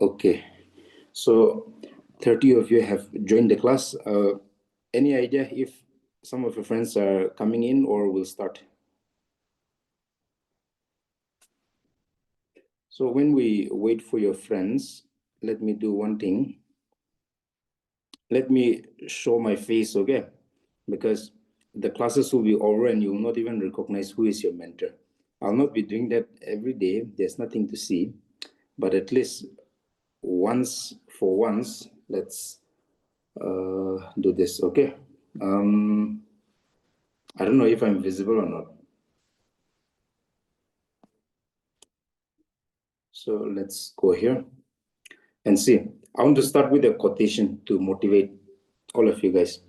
Okay, so 30 of you have joined the class. Any idea if some of your friends are coming in or will start? So when we wait for your friends, let me do one thing. Let me show my face, okay? Because the classes will be over and you will not even recognize who is your mentor. I'll not be doing that every day. There's nothing to see. But at least once, let's do this, okay? I don't know if I'm visible or not. So let's go here and see. I want to start with a quotation to motivate all of you guys.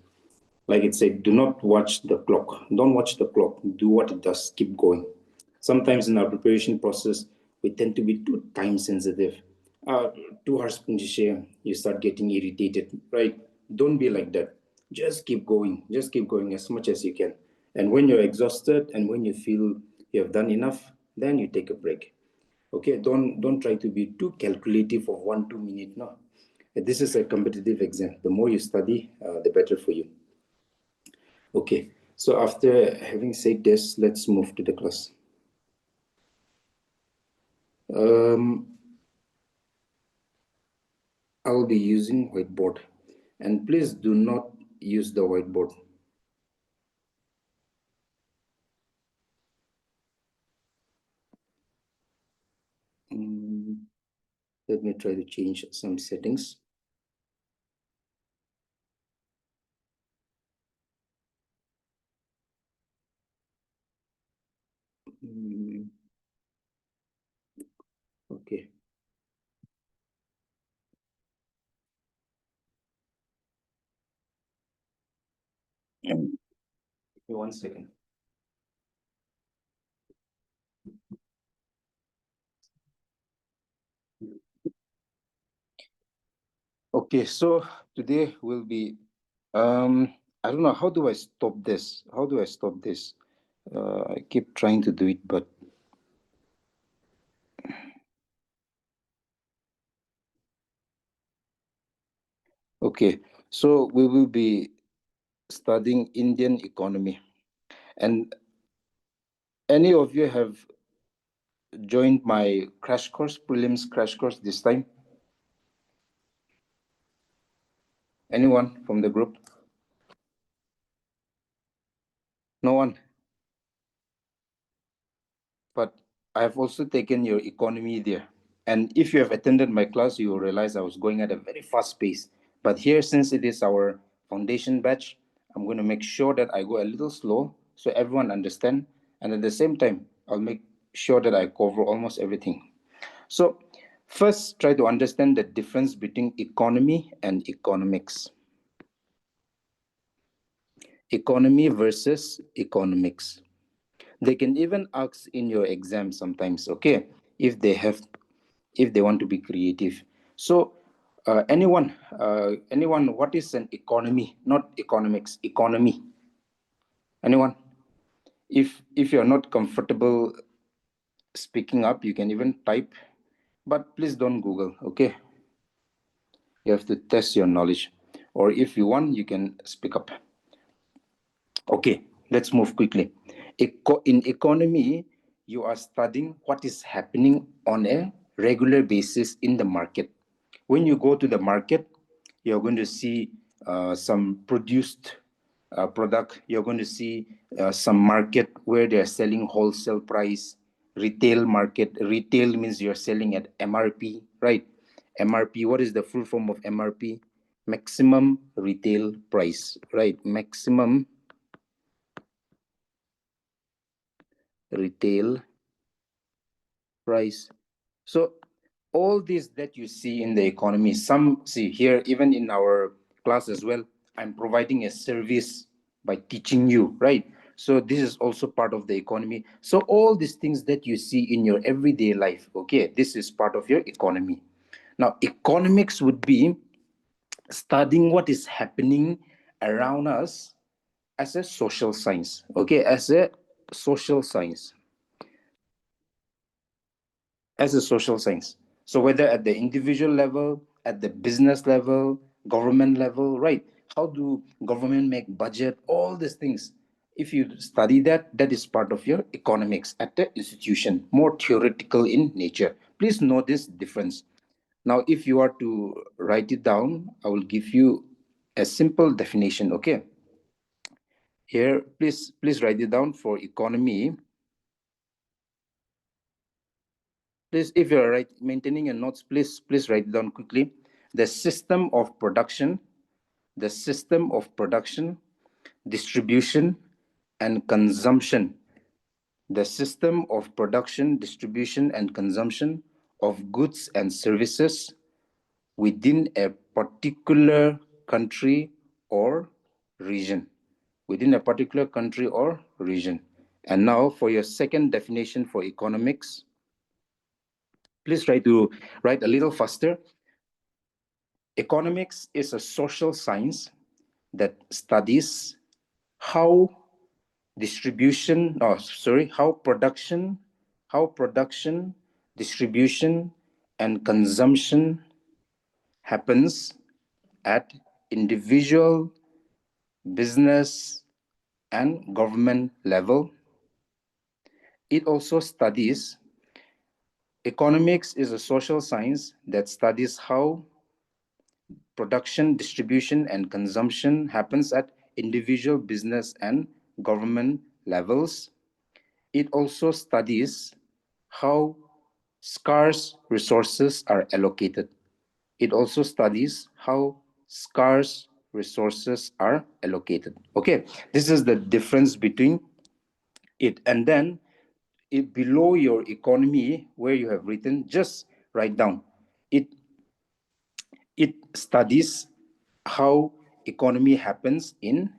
Like it said, do not watch the clock. Don't watch the clock. Do what it does. Keep going. Sometimes in our preparation process, we tend to be too time sensitive. 2 hours you start getting irritated, right? Don't be like that. Just keep going. Just keep going as much as you can. And when you're exhausted and when you feel you have done enough, then you take a break. Okay, don't try to be too calculative of 1-2 minutes. No, this is a competitive exam. The more you study, the better for you. Okay, so after having said this, let's move to the class. I'll be using whiteboard, and please do not use the whiteboard. Let me try to change some settings. Okay. Give me 1 second. Okay, so today will be, I don't know, how do I stop this? How do I stop this? I keep trying to do it, but okay, so we will be studying Indian economy. And any of you have joined my crash course, prelims crash course this time? Anyone from the group? No one? But I have also taken your economy there. And if you have attended my class, you will realize I was going at a very fast pace. But here, since it is our foundation batch, I'm going to make sure that I go a little slow so everyone understand. And at the same time, I'll make sure that I cover almost everything. So first, try to understand the difference between economy and economics. Economy versus economics. They can even ask in your exam sometimes, okay, if they want to be creative. So anyone, what is an economy? Not economics, economy. Anyone? If you're not comfortable speaking up, you can even type, but please don't Google, okay? You have to test your knowledge. Or if you want, you can speak up. Okay, let's move quickly. In economy, you are studying what is happening on a regular basis in the market. When you go to the market, you're going to see some produced product. You're going to see some market where they're selling wholesale price, retail market. Retail means you're selling at MRP, right? MRP, what is the full form of MRP? Maximum retail price, right? Maximum retail price. So all this that you see in the economy, some see here, even in our class as well, I'm providing a service by teaching you, right? So this is also part of the economy. So all these things that you see in your everyday life, okay, this is part of your economy. Now, economics would be studying what is happening around us as a social science, okay, as a social science. as a social science. So whether at the individual level, at the business level, government level, right? How do government make budget? All these things. If you study that, that is part of your economics at the institution, more theoretical in nature. Please know this difference. Now, if you are to write it down, I will give you a simple definition. Okay. Here, please write it down for economy. Please, if you're maintaining your notes, please write it down quickly. The system of production, the system of production, distribution, and consumption. The system of production, distribution, and consumption of goods and services within a particular country or region. Within a particular country or region. And now for your second definition for economics, please try to write a little faster. Economics is a social science that studies how how production, distribution, and consumption happens at individual, business, and government level. It also studies Economics is a social science that studies how production, distribution, and consumption happens at individual, business, and government levels. It also studies how scarce resources are allocated. It also studies how scarce resources are allocated. Okay, this is the difference between it. And then below your economy, where you have written, just write down it. It studies how economy happens in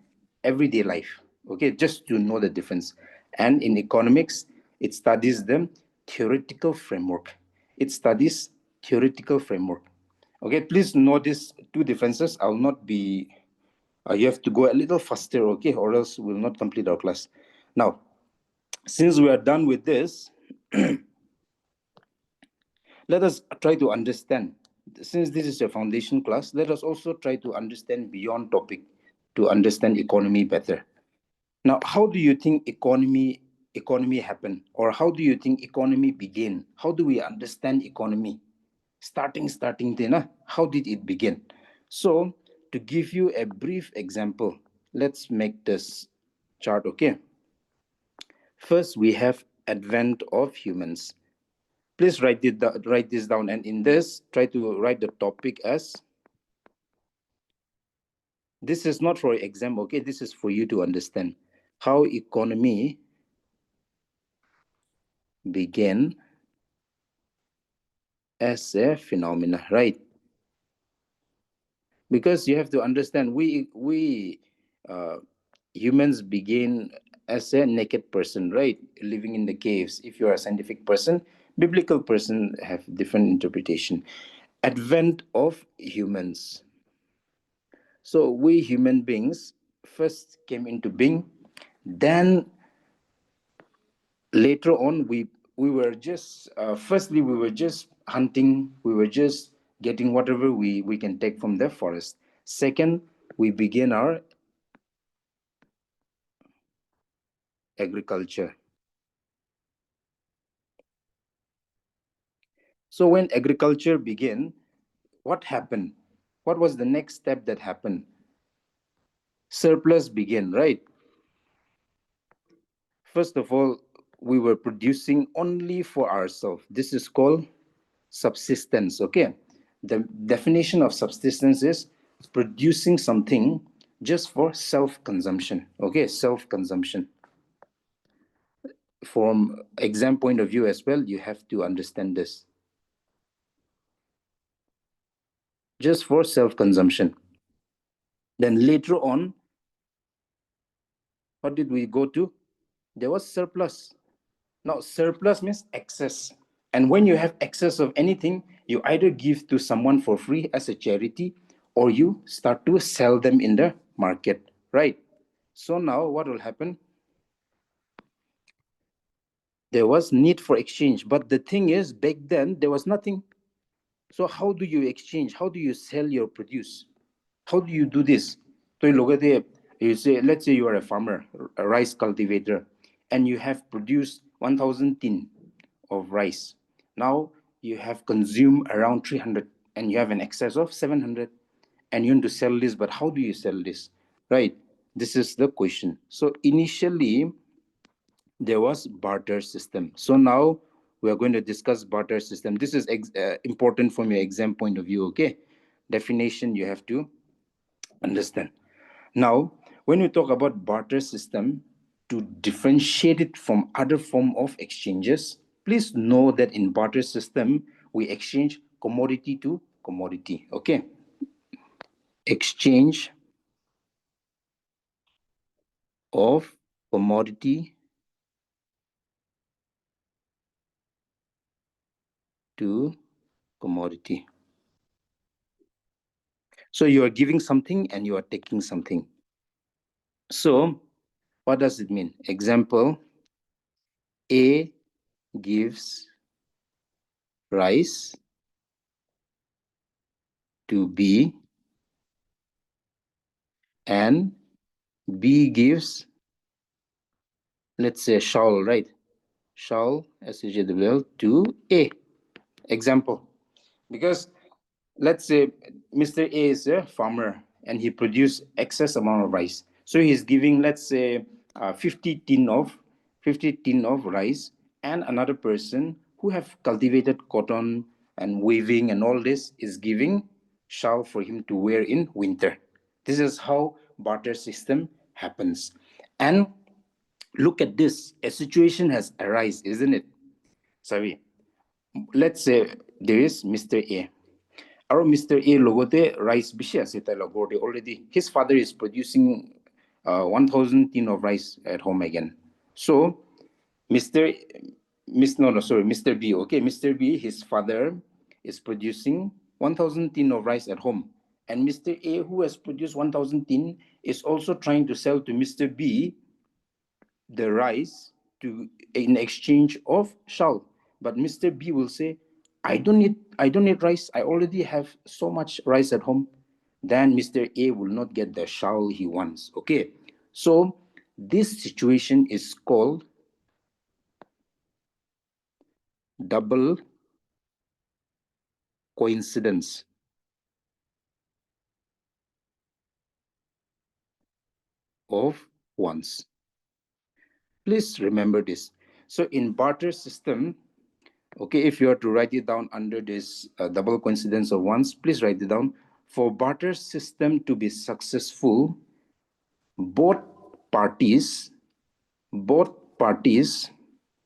everyday life. Okay, just to know the difference. And in economics, it studies the theoretical framework. It studies theoretical framework. Okay, please know these two differences. I'll not be. You have to go a little faster, okay, or else we'll not complete our class. Now, since we are done with this, let us try to understand. Since this is a foundation class, let us also try to understand beyond topic to understand economy better. Now, how do you think economy happen, or how do you think economy begin? How do we understand economy? Starting then, how did it begin? So, to give you a brief example, let's make this chart, okay? First, we have advent of humans. Please write this down, and in this, try to write the topic as. This is not for exam, okay? This is for you to understand how economy began as a phenomena, right? Because you have to understand, we humans begin as a naked person, right? Living in the caves. If you are a scientific person, biblical person have different interpretation. Advent of humans. So we human beings first came into being, then later on we were just firstly we were just hunting, we were just getting whatever we can take from the forest. Second, we began our agriculture. So when agriculture began, what happened? What was the next step that happened? Surplus began, right? First of all, we were producing only for ourselves. This is called subsistence, okay? The definition of subsistence is producing something just for self-consumption, okay? Self-consumption. From exam point of view as well, you have to understand this. Just for self-consumption. Then later on, what did we go to? There was surplus. Now, surplus means excess. And when you have excess of anything, you either give to someone for free as a charity, or you start to sell them in the market, right? So now what will happen? There was need for exchange, but the thing is, back then there was nothing. So how do you exchange? How do you sell your produce? How do you do this? So you look at it, you say, let's say you are a farmer, a rice cultivator, and you have produced 1,000 tin of rice. Now you have consumed around 300 and you have an excess of 700 and you want to sell this, but how do you sell this? Right? This is the question. So initially, there was barter system. So now we are going to discuss barter system. This is important from your exam point of view. Okay, definition you have to understand. Now, when we talk about barter system, to differentiate it from other form of exchanges, please know that in barter system we exchange commodity to commodity. Okay, exchange of commodity to commodity. So you are giving something and you are taking something. So what does it mean? Example, A gives rice to B and B gives, let's say, shawl, right? Shawl, S-H-A-W-L, to A. Example. Because let's say Mr. A is a farmer and he produced excess amount of rice. So he's giving, let's say, 50 tin of 50 tin of rice, and another person who have cultivated cotton and weaving and all this is giving shawl for him to wear in winter. This is how barter system happens. And look at this, a situation has arisen, isn't it? Sorry. Let's say there is Mr. A. Our Mr. A logote rice bishi ase tai lagorde already. His father is producing 1,000 tin of rice at home again. So Mr. Miss no no sorry Mr. B, okay, Mr. B, his father is producing 1,000 tin of rice at home, and Mr. A, who has produced 1,000 tin, is also trying to sell to Mr. B the rice to in exchange of shell. But Mr. B will say, I don't need rice. I already have so much rice at home. Then Mr. A will not get the shell he wants. Okay. So this situation is called double coincidence of wants. Please remember this. So in barter system, okay, if you are to write it down under this double coincidence of ones, please write it down. For barter system to be successful, both parties, both parties,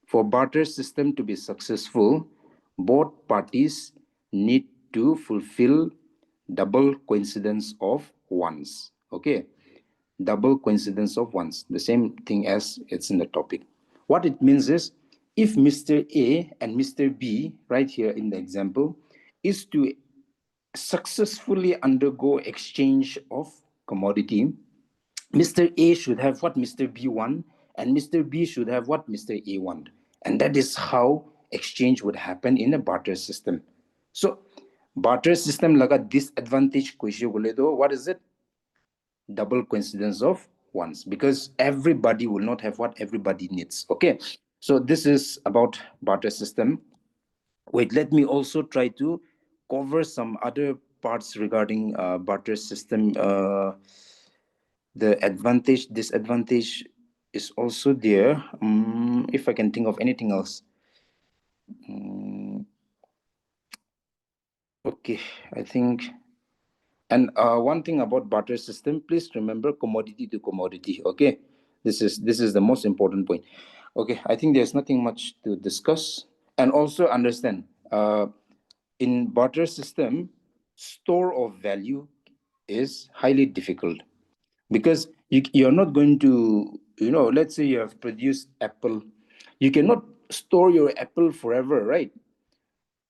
for barter system to be successful, both parties need to fulfill double coincidence of ones. Okay, double coincidence of ones, the same thing as it's in the topic. What it means is, if Mr. A and Mr. B, right here in the example, is to successfully undergo exchange of commodity, Mr. A should have what Mr. B want, and Mr. B should have what Mr. A want. And that is how exchange would happen in a barter system. So, barter system laga disadvantage what is it? Double coincidence of ones, because everybody will not have what everybody needs. Okay, so this is about barter system. Wait, let me also try to cover some other parts regarding barter system. The advantage, disadvantage is also there. If I can think of anything else. Okay, I think. And one thing about barter system, please remember commodity to commodity. Okay, this is the most important point. Okay, I think there's nothing much to discuss, and also understand. In barter system, store of value is highly difficult, because you're not going to, let's say you have produced apple, you cannot store your apple forever, right?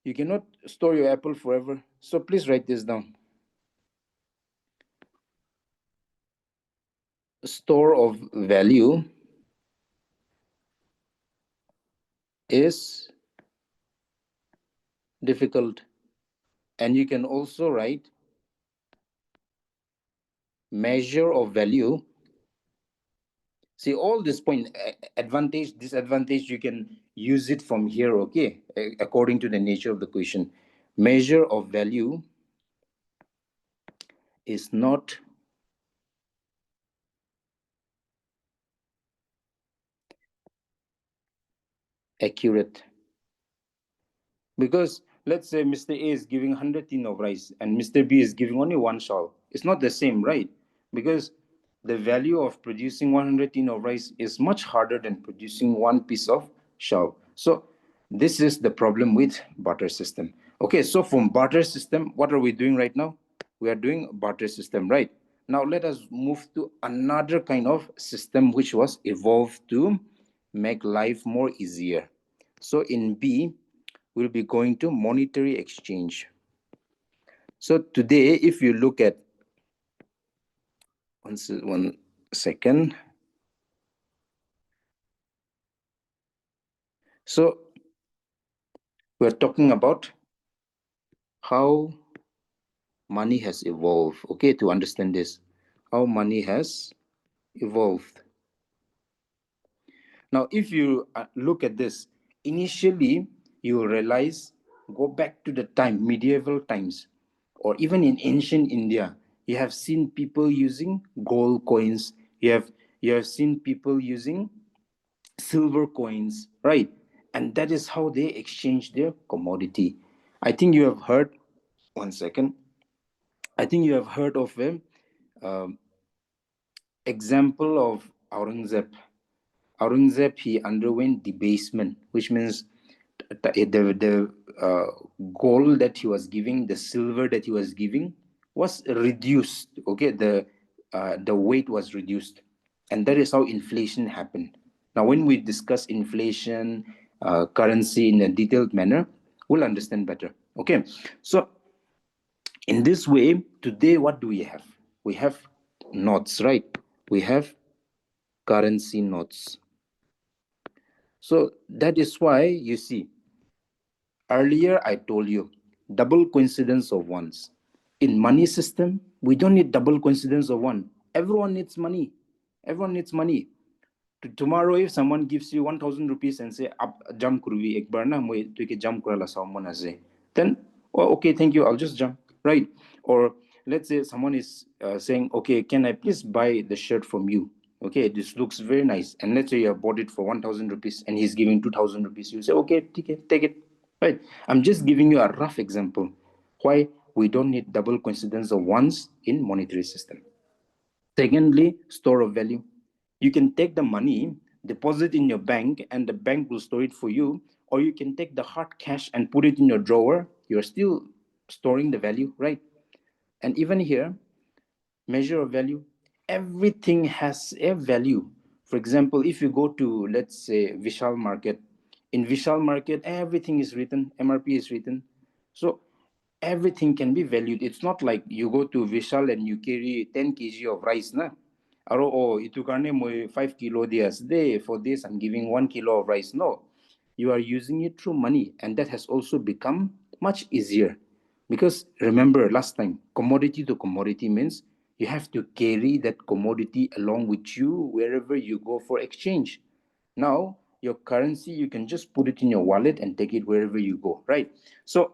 You cannot store your apple forever. So please write this down. Store of value is difficult. And you can also write measure of value. See, all this point, advantage, disadvantage, you can use it from here, okay, according to the nature of the question. Measure of value is not accurate. Because let's say Mr. A is giving 100 tin of rice and Mr. B is giving only one shell. It's not the same, right? Because the value of producing 100 tin of rice is much harder than producing one piece of shell. So this is the problem with barter system. Okay, so from barter system, what are we doing right now? We are doing barter system, right? Now let us move to another kind of system which was evolved to make life more easier. So in B, we'll be going to monetary exchange. So today, if you look at one second. So we're talking about how money has evolved. Okay, to understand this, how money has evolved. Now, if you look at this, initially you realize, go back to the time, medieval times, or even in ancient India, you have seen people using gold coins. You have seen people using silver coins, right? And that is how they exchange their commodity. I think you have heard, one second, I think you have heard of a um, example of Aurangzeb. Aurangzeb, he underwent debasement, which means the gold that he was giving, the silver that he was giving, was reduced. Okay, the weight was reduced, and that is how inflation happened. Now, when we discuss inflation, currency in a detailed manner, we'll understand better. Okay, so in this way, today, what do we have? We have notes, right? We have currency notes. So that is why you see, earlier I told you, double coincidence of ones. In money system, we don't need double coincidence of one. Everyone needs money. Everyone needs money. Tomorrow, if someone gives you 1,000 rupees and say, "Up jump kurvi ek bar na moi tuike jump kurala someone as," then, oh, okay, thank you, I'll just jump, right? Or let's say someone is saying, "Okay, can I please buy the shirt from you? Okay, this looks very nice." And let's say you have bought it for 1,000 rupees and he's giving 2,000 rupees. You say, "Okay, take it," right? I'm just giving you a rough example why we don't need double coincidence of ones in monetary system. Secondly, store of value. You can take the money, deposit in your bank, and the bank will store it for you, or you can take the hard cash and put it in your drawer. You're still storing the value, right? And even here, measure of value, everything has a value. For example, if you go to, let's say, Vishal Market, in Vishal Market, everything is written, MRP is written. So everything can be valued. It's not like you go to Vishal and you carry 10 kg of rice, na? Aro, oh, itu karne mo 5 kilo dias. Day for this, I'm giving 1 kilo of rice. No, you are using it through money, and that has also become much easier. Because remember, last time, commodity to commodity means you have to carry that commodity along with you wherever you go for exchange. Now, your currency, you can just put it in your wallet and take it wherever you go, right? So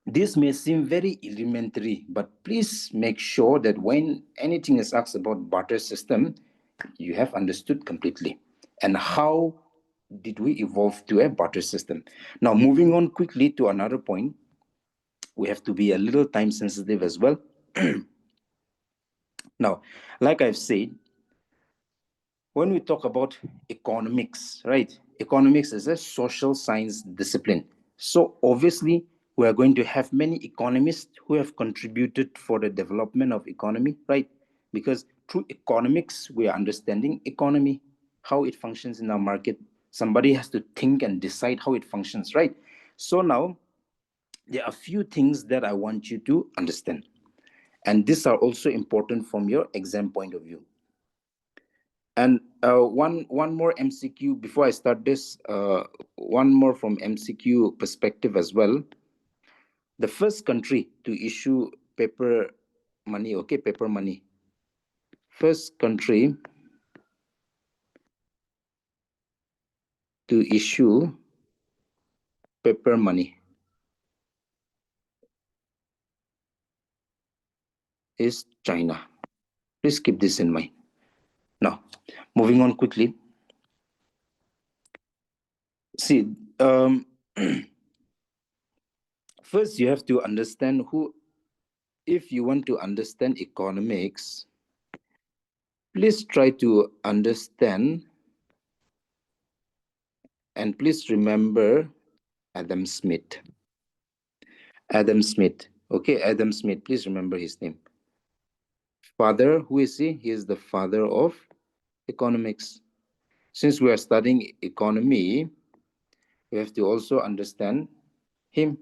this may seem very elementary, but please make sure that when anything is asked about barter system, you have understood completely. And how did we evolve to a barter system? Now, moving on quickly to another point, we have to be a little time sensitive as well. Now, like I've said, when we talk about economics, right? Economics is a social science discipline. So obviously, we are going to have many economists who have contributed for the development of economy, right? Because through economics, we are understanding economy, how it functions in our market. Somebody has to think and decide how it functions, right? So now, there are a few things that I want you to understand. And these are also important from your exam point of view. And one more MCQ before I start this. One more from MCQ perspective as well. The first country to issue paper money, okay, paper money. First country to issue paper money is China. Please keep this in mind. Now, moving on quickly. See, first you have to understand who, if you want to understand economics, please try to understand and please remember Adam Smith. Adam Smith. Okay, Adam Smith, please remember his name. Father, who is he? He is the father of economics. Since we are studying economy, we have to also understand him.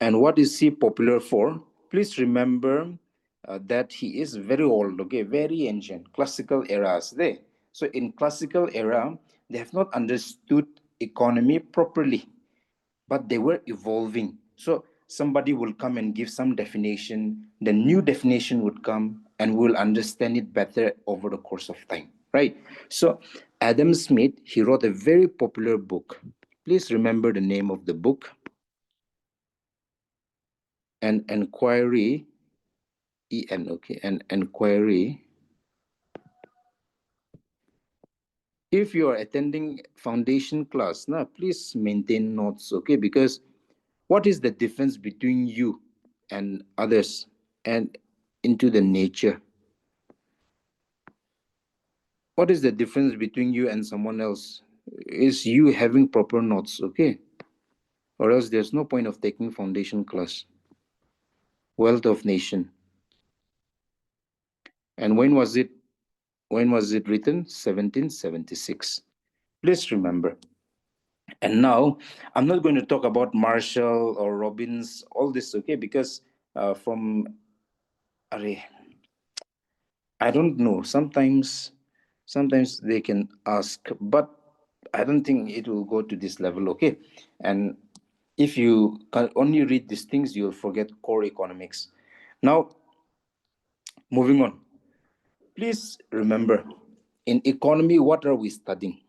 And what is he popular for? Please remember that he is very old, okay, very ancient, classical eras there. So in classical era, they have not understood economy properly, but they were evolving. So somebody will come and give some definition, the new definition would come, and we'll understand it better over the course of time, right? So Adam Smith, he wrote a very popular book. Please remember the name of the book. An Enquiry, EN, okay, an Enquiry. If you are attending foundation class, now please maintain notes, okay? Because what is the difference between you and others and into the nature? What is the difference between you and someone else? Is you having proper notes, okay? Or else there's no point of taking foundation class. Wealth of Nation. And when was it? When was it written? 1776. Please remember. And now, I'm not going to talk about Marshall or Robbins, all this, okay? Because from, I don't know. Sometimes they can ask, but I don't think it will go to this level, okay? And if you can only read these things, you'll forget core economics. Now, moving on. Please remember, in economy, what are we studying?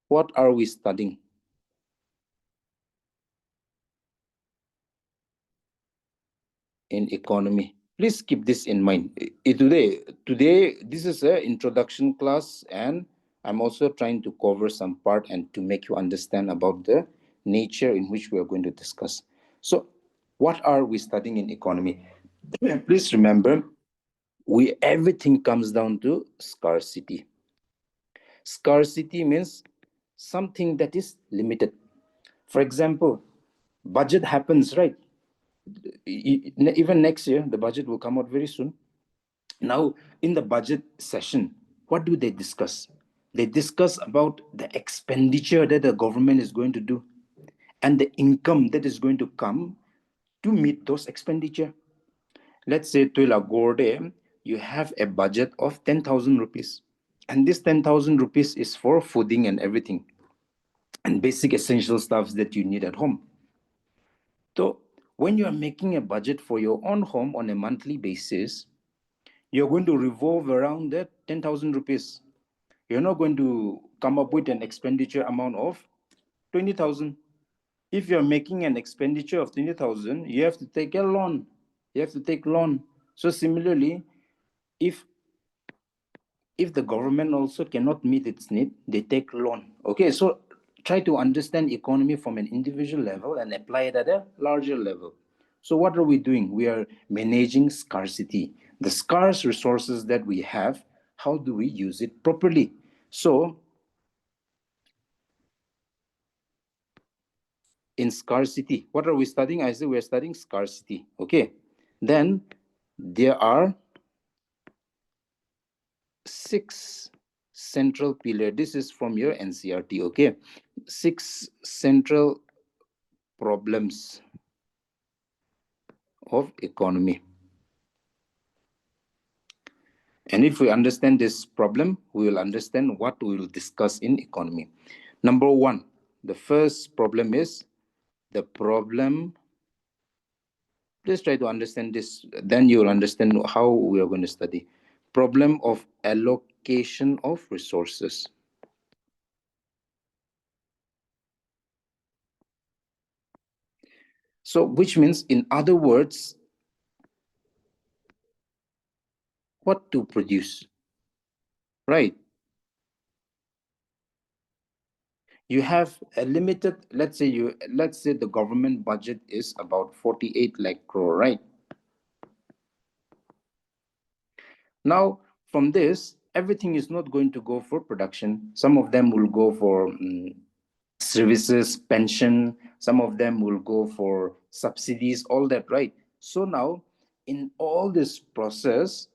What are we studying? In economy. Please keep this in mind. Today, this is an introduction class, and I'm also trying to cover some part and to make you understand about the nature in which we are going to discuss. So, what are we studying in economy? Please remember, everything comes down to scarcity. Scarcity means something that is limited. For example, budget happens, right? Even next year, the budget will come out very soon. Now, in the budget session, what do they discuss? They discuss about the expenditure that the government is going to do and the income that is going to come to meet those expenditure. Let's say to Lagorde, you have a budget of 10,000 rupees. And this 10,000 rupees is for fooding and everything and basic essential stuffs that you need at home. So when you are making a budget for your own home on a monthly basis, you're going to revolve around that 10,000 rupees. You're not going to come up with an expenditure amount of 20,000. If you're making an expenditure of 20,000, you have to take a loan. You have to take loan. So similarly, if the government also cannot meet its need, they take loan. Okay, so try to understand economy from an individual level and apply it at a larger level. So what are we doing? We are managing scarcity. The scarce resources that we have, how do we use it properly? So in scarcity, what are we studying? I say we're studying scarcity. Okay, then there are 6 central pillar. This is from your NCRT. Okay, 6 central problems of economy. And if we understand this problem, we will understand what we will discuss in economy. Number one, the first problem is the problem. Please try to understand this, then you will understand how we are going to study. Problem of allocation of resources. So, which means, in other words, what to produce, right? You have a limited, let's say the government budget is about 48 lakh crore, right? Now, from this, everything is not going to go for production. Some of them will go for services, pension. Some of them will go for subsidies, all that, right? So now, in all this process,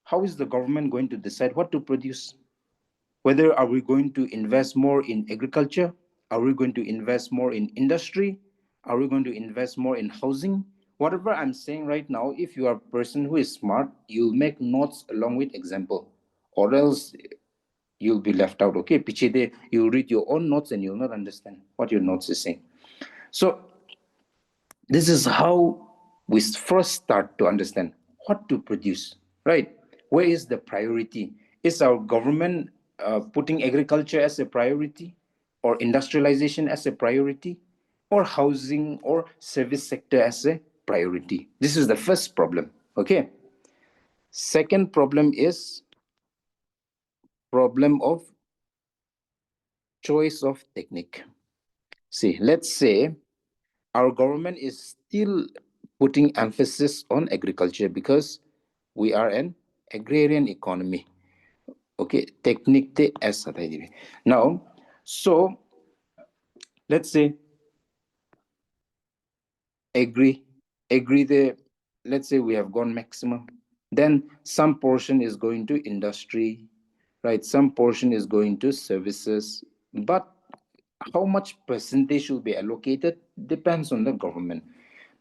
how is the government going to decide what to produce? Whether are we going to invest more in agriculture? Are we going to invest more in industry? Are we going to invest more in housing? Whatever I'm saying right now, if you are a person who is smart, you'll make notes along with example, or else you'll be left out. Okay, pichide, you read your own notes and you'll not understand what your notes is saying. So this is how we first start to understand what to produce, right? Where is the priority? Is our government putting agriculture as a priority, or industrialization as a priority, or housing or service sector as a priority? This is the first problem. Okay. Second problem is problem of choice of technique. See, let's say our government is still putting emphasis on agriculture because we are an agrarian economy. Okay, technique te aisa tha. Now, so let's say agree, agree the, let's say we have gone maximum. Then some portion is going to industry, right? Some portion is going to services, but how much percentage should be allocated depends on the government.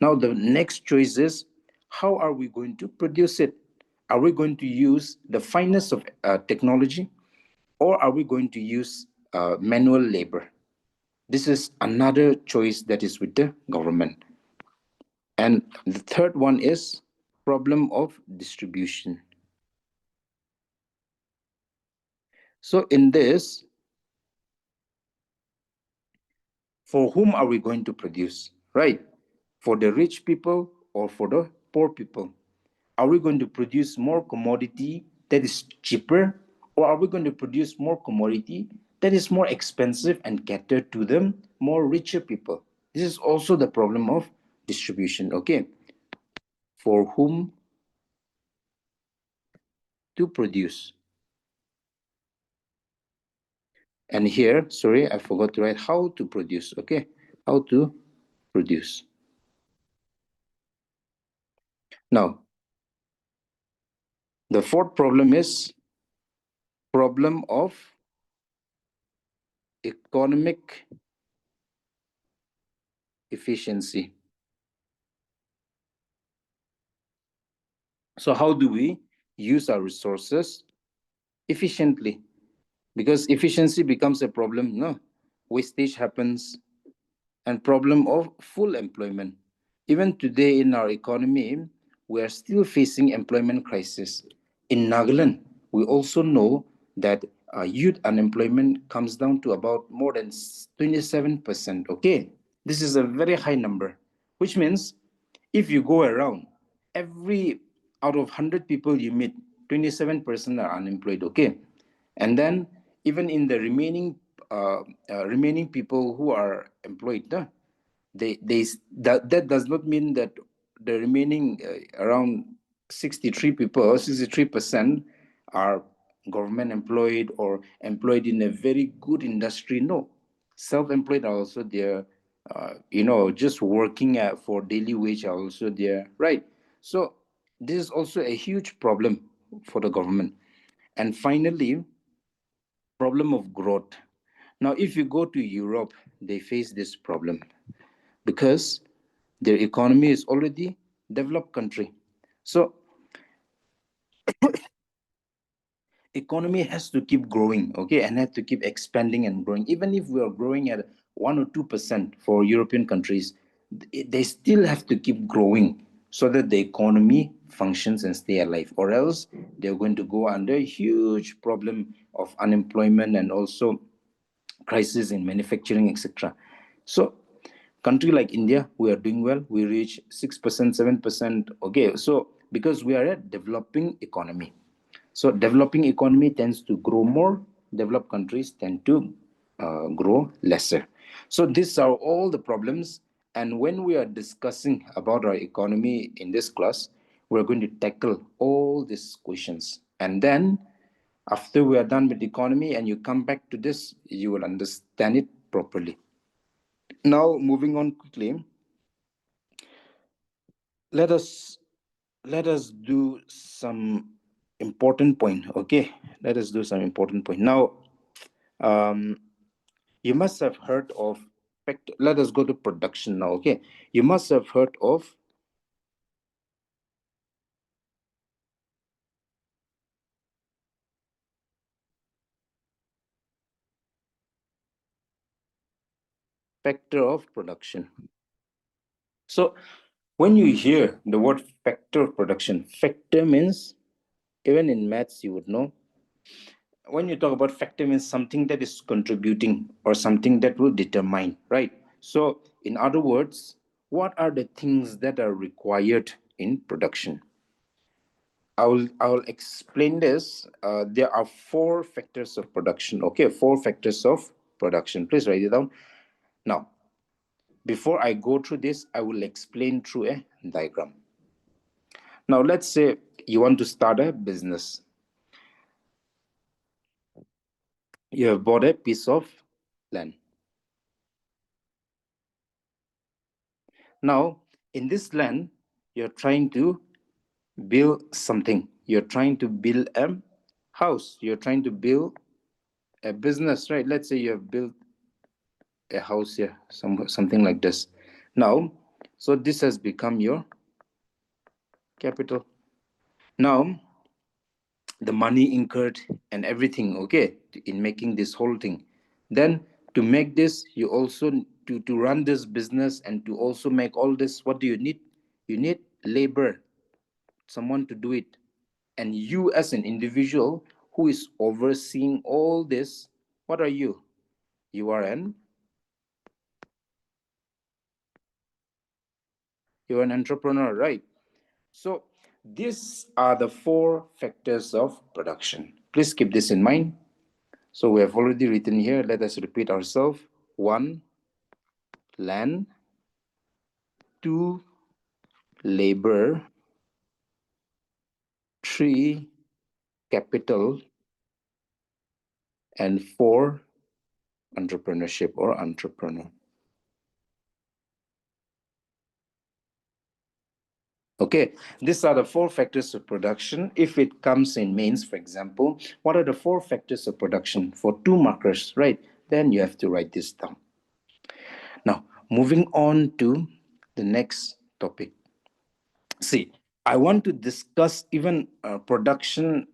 Now, the next choice is how are we going to produce it? Are we going to use the finest of technology, or are we going to use manual labor? This is another choice that is with the government. And the third one is problem of distribution. So in this, for whom are we going to produce, right? For the rich people or for the poor people? Are we going to produce more commodity that is cheaper, or are we going to produce more commodity that is more expensive and cater to them more richer people? This is also the problem of distribution. Okay, for whom to produce? And here, sorry, I forgot to write how to produce. Okay, how to produce. Now, the fourth problem is problem of economic efficiency. So how do we use our resources efficiently? Because efficiency becomes a problem, no? Wastage happens, and problem of full employment. Even today in our economy, we are still facing employment crisis. In Nagaland, we also know that youth unemployment comes down to about more than 27%. Okay, this is a very high number, which means if you go around, every out of 100 people you meet, 27% are unemployed. Okay, and then even in the remaining people who are employed, they that does not mean that the remaining around 63 people or 63% are government employed or employed in a very good industry. No, self-employed are also there. Just working for daily wage are also there, right? So this is also a huge problem for the government. And finally, problem of growth. Now, if you go to Europe, they face this problem because their economy is already developed country. So economy has to keep growing, okay, and have to keep expanding and growing. Even if we are growing at 1 or 2% for European countries, they still have to keep growing so that the economy functions and stay alive, or else they're going to go under a huge problem of unemployment and also crisis in manufacturing, etc. So country like India, we are doing well. We reach 6%, 7%. Okay, so because we are a developing economy. So developing economy tends to grow more. Developed countries tend to grow lesser. So these are all the problems. And when we are discussing about our economy in this class, we're going to tackle all these questions. And then after we are done with the economy and you come back to this, you will understand it properly. Now, moving on quickly, let us let us do some important point. Okay, let us do some important point. Now, um, you must have heard of let us go to production now. Okay, you must have heard of factor of production. So when you hear the word factor of production, factor means, even in maths you would know, when you talk about factor means something that is contributing or something that will determine, right? So in other words, what are the things that are required in production? I will explain this. There are four factors of production. Okay, four factors of production. Please write it down. Now, before I go through this, I will explain through a diagram. Now, let's say you want to start a business. You have bought a piece of land. Now, in this land, you're trying to build something. You're trying to build a house. You're trying to build a business, right? Let's say you have built a house here, something like this. Now, so this has become your capital. Now, the money incurred and everything, okay, in making this whole thing. Then to make this, you also to run this business and to also make all this, what do you need? You need labor, someone to do it. And you as an individual who is overseeing all this, what are you? You are you're an entrepreneur, right? So these are the four factors of production. Please keep this in mind. So we have already written here. Let us repeat ourselves. One, land. Two, labor. Three, capital. And four, entrepreneurship or entrepreneur. Okay, these are the four factors of production. If it comes in mains, for example, what are the four factors of production for 2 markers, right? Then you have to write this down. Now, moving on to the next topic. See, I want to discuss even production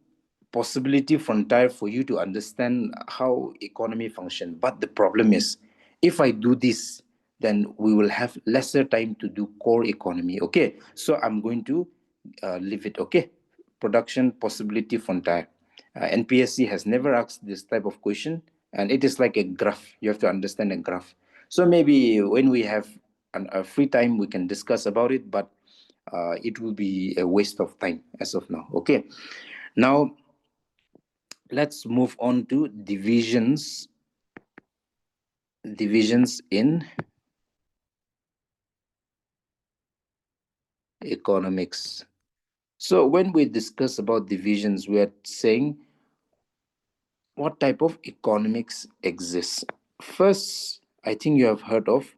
possibility frontier for you to understand how economy function. But the problem is, if I do this, then we will have lesser time to do core economy. Okay, so I'm going to leave it. Okay, production possibility frontier. NPSC has never asked this type of question, and it is like a graph. You have to understand a graph. So maybe when we have a free time, we can discuss about it. But it will be a waste of time as of now. Okay, now let's move on to divisions in economics. So when we discuss about divisions, we are saying what type of economics exists. First, I think you have heard of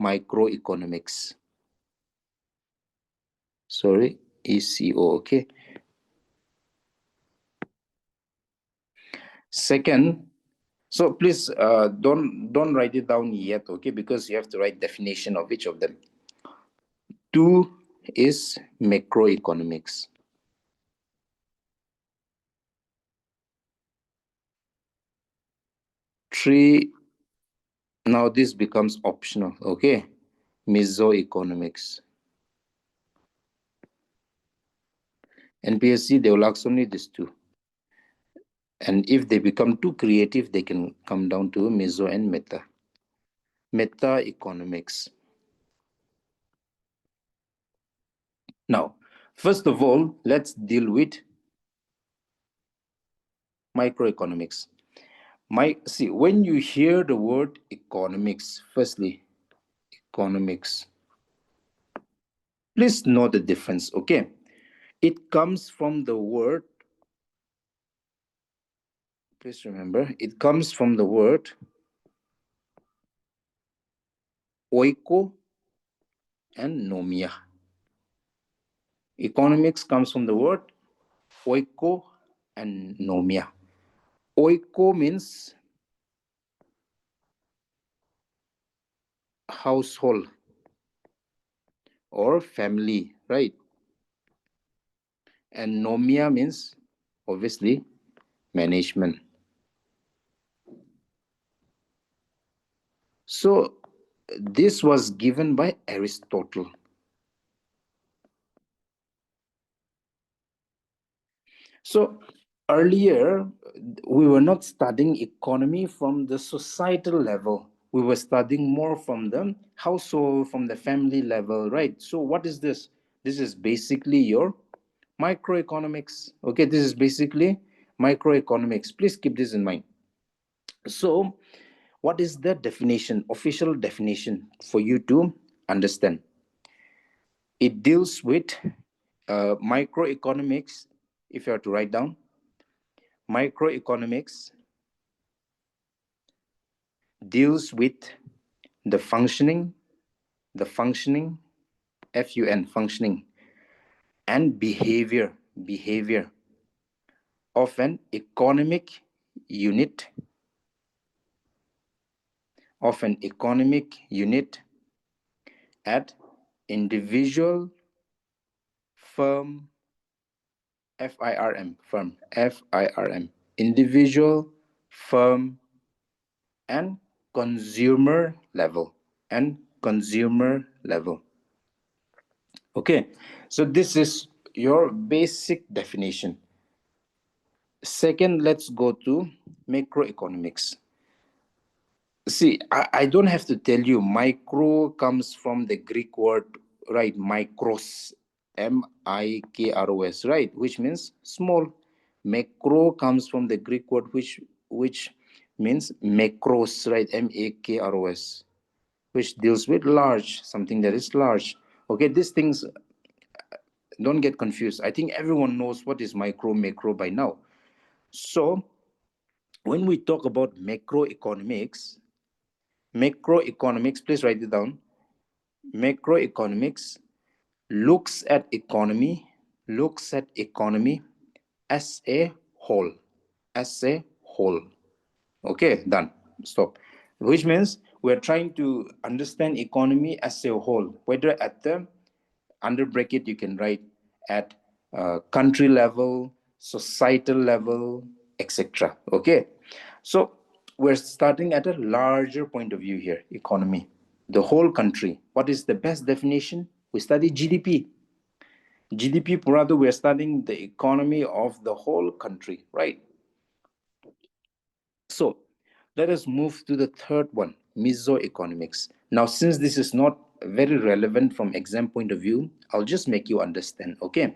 microeconomics. Sorry, ECO. Okay. Second, so please don't write it down yet, okay? Because you have to write definition of each of them. Two is macroeconomics. 3, now this becomes optional, okay? Mesoeconomics. NPSC, they will ask only these 2. And if they become too creative, they can come down to meso and meta. Meta-economics. Now, first of all, let's deal with microeconomics. See, when you hear the word economics, firstly, economics, please know the difference, okay? It comes from the word, please remember, it comes from the word oiko and nomia. Economics comes from the word oiko and nomia. Oiko means household or family, right? And nomia means obviously management. So this was given by Aristotle. So earlier, we were not studying economy from the societal level. We were studying more from the household, from the family level, right? So what is this? This is basically your microeconomics. Okay, this is basically microeconomics. Please keep this in mind. So what is the definition, official definition for you to understand? It deals with microeconomics. If you are to write down, microeconomics deals with the functioning, FUN, functioning, and behavior of an economic unit, at individual, firm, FIRM, individual, firm, and consumer level, Okay, so this is your basic definition. Second, let's go to macroeconomics. See, I don't have to tell you, micro comes from the Greek word, right? Micros, MIKROS, right? Which means small. Macro comes from the Greek word which means macros, right? MAKROS, which deals with large, something that is large. Okay, these things, don't get confused. I think everyone knows what is micro, macro by now. So when we talk about macroeconomics, please write it down. Macroeconomics looks at economy as a whole. Okay, done. Stop. Which means we're trying to understand economy as a whole, whether at the under bracket you can write at country level, societal level, etc. Okay, so we're starting at a larger point of view here. Economy, the whole country. What is the best definition? We study GDP. Purado, we're studying the economy of the whole country, right? So let us move to the third one, mesoeconomics. Now, since this is not very relevant from exam point of view, I'll just make you understand, okay?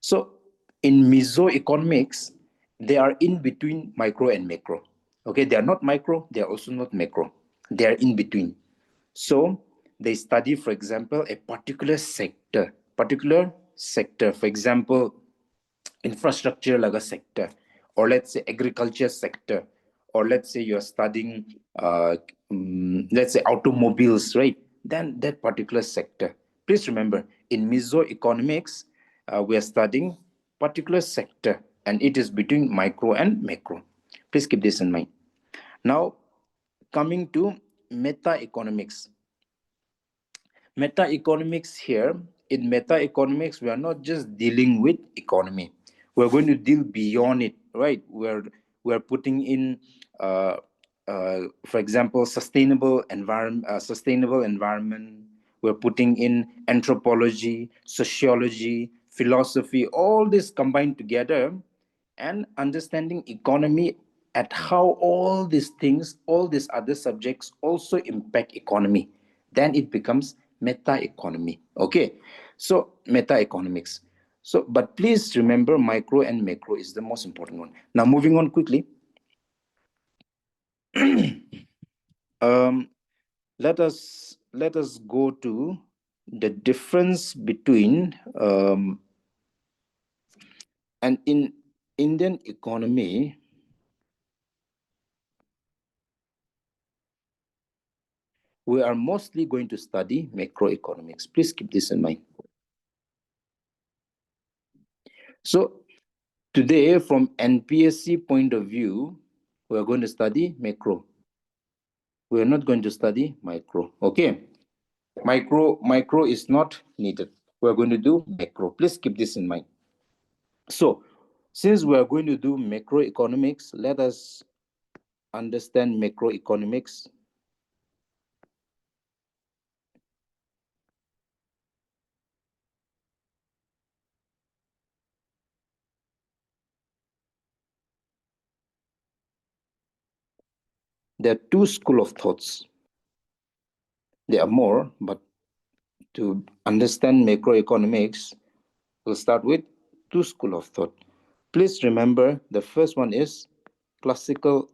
So in mesoeconomics, they are in between micro and macro. Okay, they are not micro, they are also not macro. They are in between. So they study, for example, a particular sector. For example, infrastructure like a sector, or let's say agriculture sector, or let's say you're studying let's say automobiles, right? Then that particular sector, please remember, in mesoeconomics we are studying particular sector, and it is between micro and macro. Please keep this in mind. Now coming to meta economics. Meta-economics here, in meta-economics, we are not just dealing with economy. We're going to deal beyond it, right? We're putting in for example, sustainable environment. We're putting in anthropology, sociology, philosophy, all this combined together, and understanding economy at how all these things, all these other subjects also impact economy. Then it becomes meta economy. Okay, so meta economics. So, but please remember, micro and macro is the most important one. Now, moving on quickly. Um, let us go to the difference between and in Indian economy, we are mostly going to study macroeconomics. Please keep this in mind. So today, from NPSC point of view, we are going to study macro. We are not going to study micro. Okay, micro is not needed. We are going to do macro. Please keep this in mind. So, since we are going to do macroeconomics, let us understand macroeconomics. There are two schools of thoughts. There are more, but to understand macroeconomics, we'll start with two schools of thought. Please remember, the first one is classical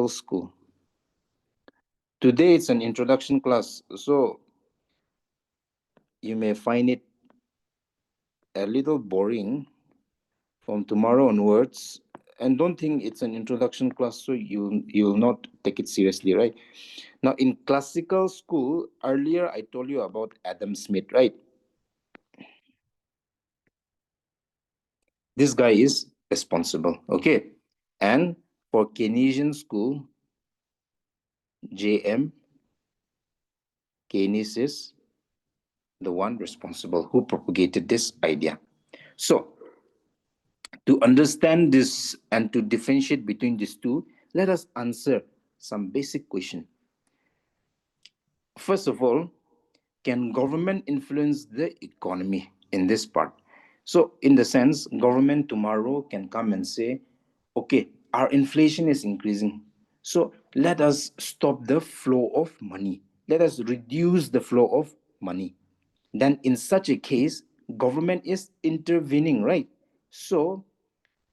school. Today it's an introduction class, so you may find it a little boring. From tomorrow onwards, and don't think it's an introduction class, so you'll not take it seriously, right? Now, in classical school, earlier I told you about Adam Smith, right? This guy is responsible, okay? And for Keynesian school, JM Keynes is the one responsible who propagated this idea. So, to understand this and to differentiate between these two, let us answer some basic question. First of all, can government influence the economy in this part? So, in the sense, government tomorrow can come and say, okay, our inflation is increasing. So, let us stop the flow of money. Let us reduce the flow of money. Then, in such a case, government is intervening, right? So,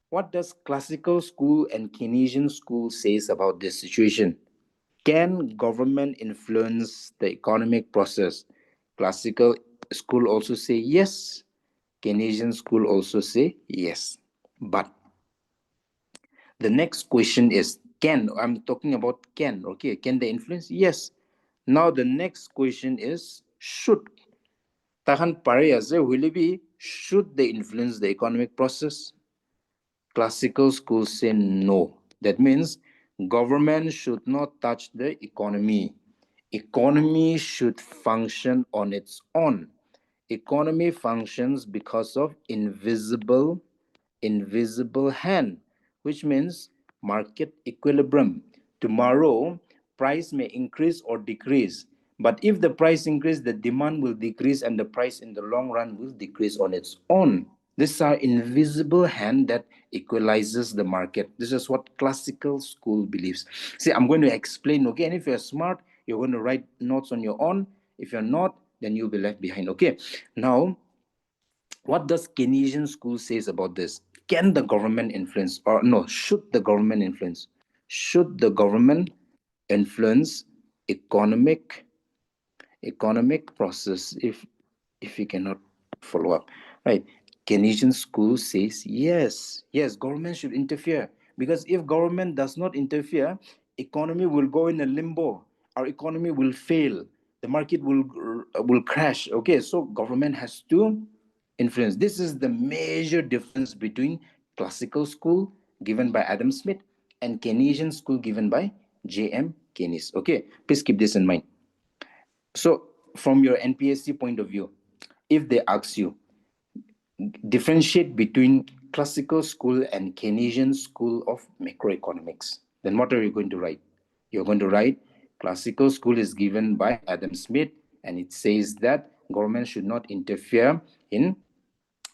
what does classical school and Keynesian school says about this situation? Can government influence the economic process? Classical school also say yes. Keynesian school also say yes. But the next question is can. I'm talking about can. Okay, can they influence? Yes. Now the next question is should. Tahan parehas will be should they influence the economic process? Classical schools say no. That means government should not touch the economy. Economy should function on its own. Economy functions because of invisible hand, which means market equilibrium. Tomorrow, price may increase or decrease. But if the price increase, the demand will decrease and the price in the long run will decrease on its own. These are invisible hand that equalizes the market. This is what classical school believes. See, I'm going to explain, okay? And if you're smart, you're going to write notes on your own. If you're not, then you'll be left behind, okay? Now, what does Keynesian school says about this? Can the government influence, or no, should the government influence? Should the government influence economic process if you cannot follow up, right? Keynesian school says yes, government should interfere, because if government does not interfere, economy will go in a limbo. Our economy will fail. The market will crash. Okay, so government has to influence. This is the major difference between classical school given by Adam Smith and Keynesian school given by J.M. Keynes. Okay, please keep this in mind. So, from your NPSC point of view, if they ask you, differentiate between classical school and Keynesian school of macroeconomics. Then what are you going to write? You're going to write classical school is given by Adam Smith, and it says that government should not interfere in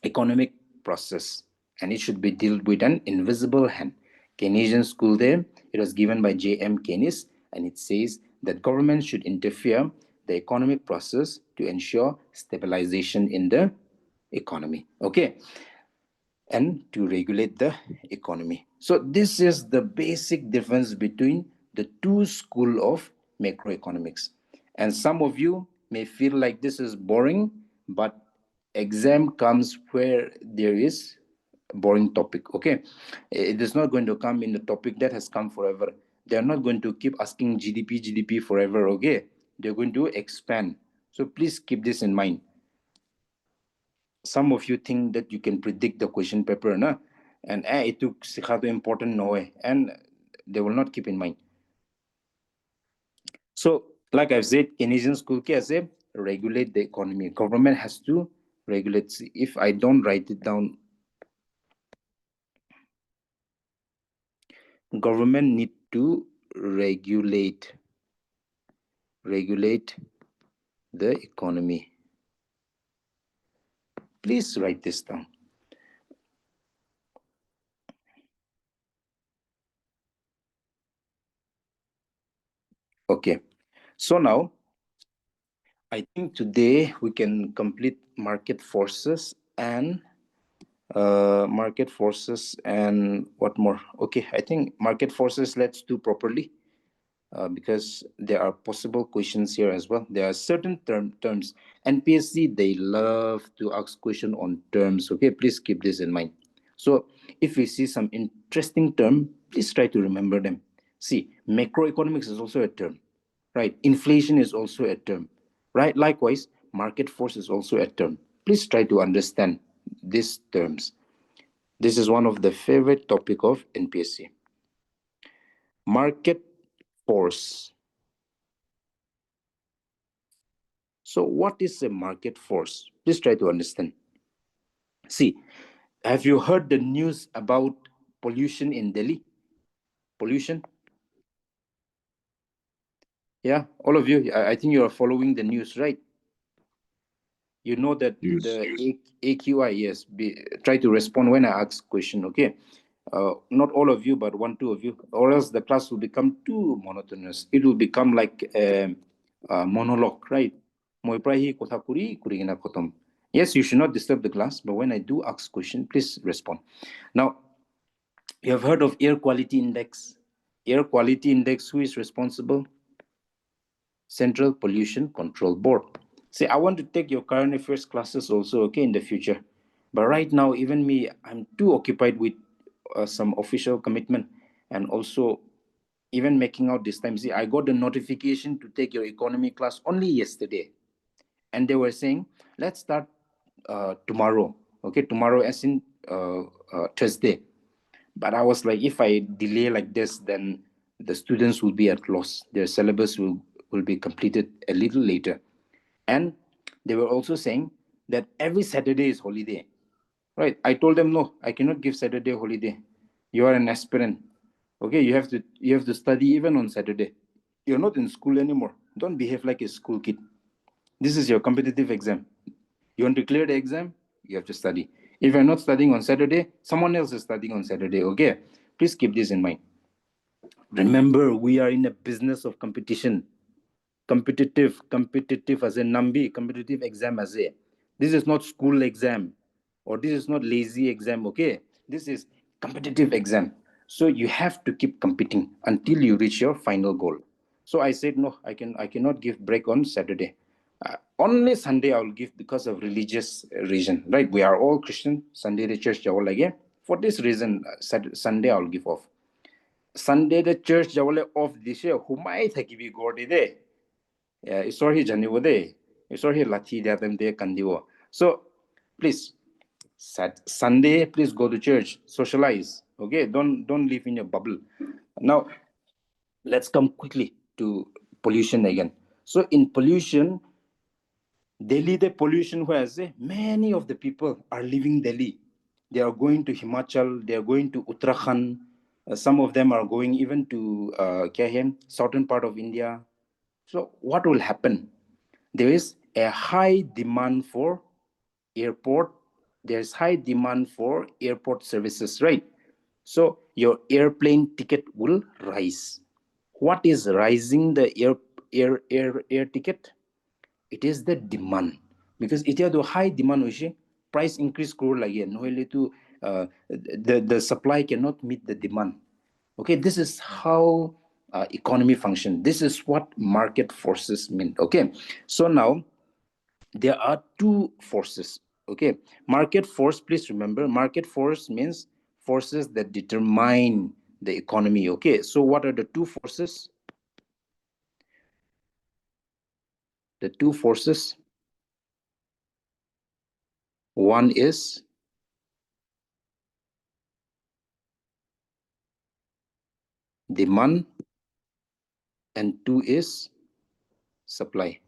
economic process, and it should be dealt with an invisible hand. Keynesian school there, it was given by J.M. Keynes, and it says that government should interfere the economic process to ensure stabilization in the economy. Okay, and to regulate the economy. So this is the basic difference between the two school of macroeconomics. And some of you may feel like this is boring, but exam comes where there is a boring topic. Okay, it is not going to come in the topic that has come forever. They are not going to keep asking GDP forever. Okay, they're going to expand. So please keep this in mind. Some of you think that you can predict the question paper, na? And it took important no way, and they will not keep in mind. So, like I've said, Keynesian school ke aise regulate the economy. Government has to regulate. If I don't write it down, government need to regulate the economy. Please write this down. Okay, so now I think today we can complete market forces and what more? Okay, I think market forces let's do properly, because there are possible questions here as well. There are certain terms. NPSC, they love to ask question on terms. Okay, please keep this in mind. So if you see some interesting term, please try to remember them. See, macroeconomics is also a term, right? Inflation is also a term, right? Likewise, market force is also a term. Please try to understand these terms. This is one of the favorite topic of NPSC. Market force. So what is a market force? Please try to understand. See, have you heard the news about pollution in Delhi? Pollution? Yeah, all of you, I think you are following the news, right? You know that the AQI, yes, try to respond when I ask question, okay? Not all of you, but 1-2 of you, or else the class will become too monotonous. It will become like a monologue, right? Yes, you should not disturb the class, but when I do ask question, please respond. Now, you have heard of air quality index. Air quality index, who is responsible? Central Pollution Control Board. See, I want to take your current affairs classes also, okay, in the future. But right now, even me, I'm too occupied with some official commitment, and also even making out this time. See, I got the notification to take your economy class only yesterday. And they were saying, let's start tomorrow. Okay, tomorrow as in Thursday. But I was like, if I delay like this, then the students will be at loss. Their syllabus will be completed a little later. And they were also saying that every Saturday is holiday. Right? I told them, no, I cannot give Saturday holiday. You are an aspirant. Okay, you have to study even on Saturday. You're not in school anymore. Don't behave like a school kid. This is your competitive exam. You want to clear the exam? You have to study. If you're not studying on Saturday, someone else is studying on Saturday. Okay? Please keep this in mind. Remember, we are in a business of competition. Competitive as a nambi, competitive exam as a. This is not school exam, or this is not lazy exam, okay? This is competitive exam. So you have to keep competing until you reach your final goal. So I said, no, I cannot give break on Saturday. Only Sunday I will give because of religious reason, right? We are all Christian. Sunday the church jawal again. For this reason, Sunday I will give off. Sunday the church jawal off this year. Humai thakibi gordi de. Sorry, Janivode. Sorry, Lathi Datam de Kandiwo. So please, Sunday, please go to church, socialize. Okay, don't live in a bubble. Now, let's come quickly to pollution again. So in pollution, Delhi, the pollution where many of the people are leaving Delhi. They are going to Himachal, they are going to Uttarakhand. Some of them are going even to southern part of India. So what will happen? There is a high demand for airport. There's high demand for airport services, right? So your airplane ticket will rise. What is rising the air ticket? It is the demand, because it is the high demand which price increase grow again. No, to the supply cannot meet the demand. Okay, this is how economy function. This is what market forces mean. Okay, so now there are two forces. Okay, market force, please remember, market force means forces that determine the economy. Okay, so what are the two forces? The two forces, one is demand and two is supply.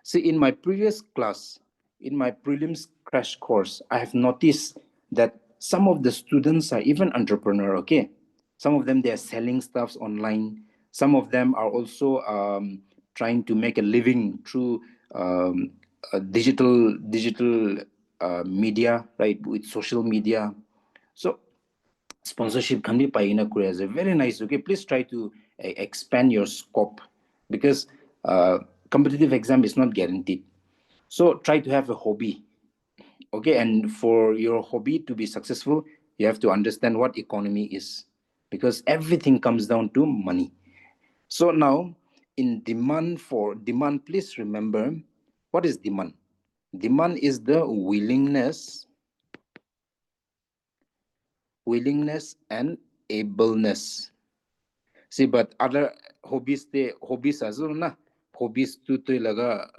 See, in my previous class, in my prelims crash course, I have noticed that some of the students are even entrepreneur. Okay, some of them, they are selling stuffs online. Some of them are also trying to make a living through digital media, right, with social media. So sponsorship can be paina as a very nice. Okay, please try to expand your scope, because competitive exam is not guaranteed. So try to have a hobby. Okay, and for your hobby to be successful, you have to understand what economy is, because everything comes down to money. So now, in demand, please remember, what is demand? Demand is the willingness and ableness. See, but other hobbies as well na. Hobbies to laga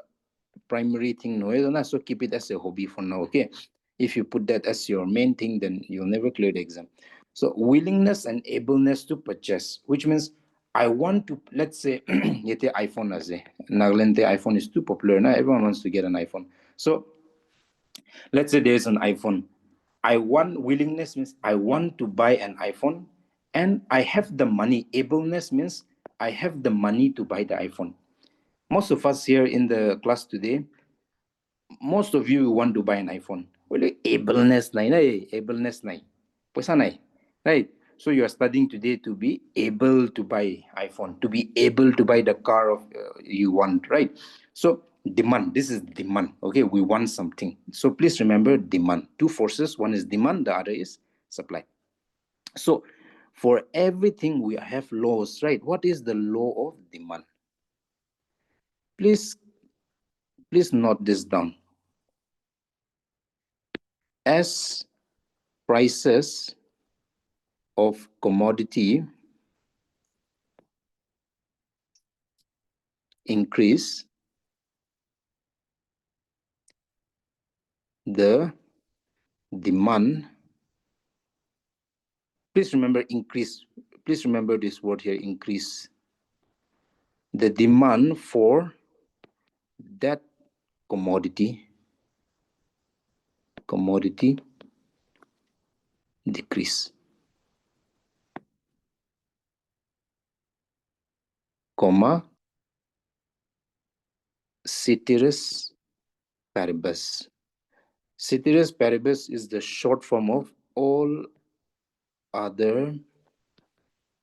primary thing no na. So keep it as a hobby for now. Okay. If you put that as your main thing, then you'll never clear the exam. So willingness and ableness to purchase, which means I want to, let's say, yete iPhone as a Nagaland iPhone is too popular now. Everyone wants to get an iPhone. So let's say there's an iPhone. I want willingness means I want to buy an iPhone, and I have the money. Ableness means I have the money to buy the iPhone. Most of us here in the class today, most of you want to buy an iPhone. Well, ableness nai, ableness nai. Paisa nai, right? So you are studying today to be able to buy iPhone, to be able to buy the car of you want, right? So demand, this is demand. Okay, we want something. So please remember demand. Two forces, one is demand, the other is supply. So for everything we have laws, right? What is the law of demand? Please, please note this down. As prices of commodity increase, the demand, please remember increase, please remember this word here, increase. The demand for that commodity decrease, comma, ceteris paribus. Ceteris paribus is the short form of all other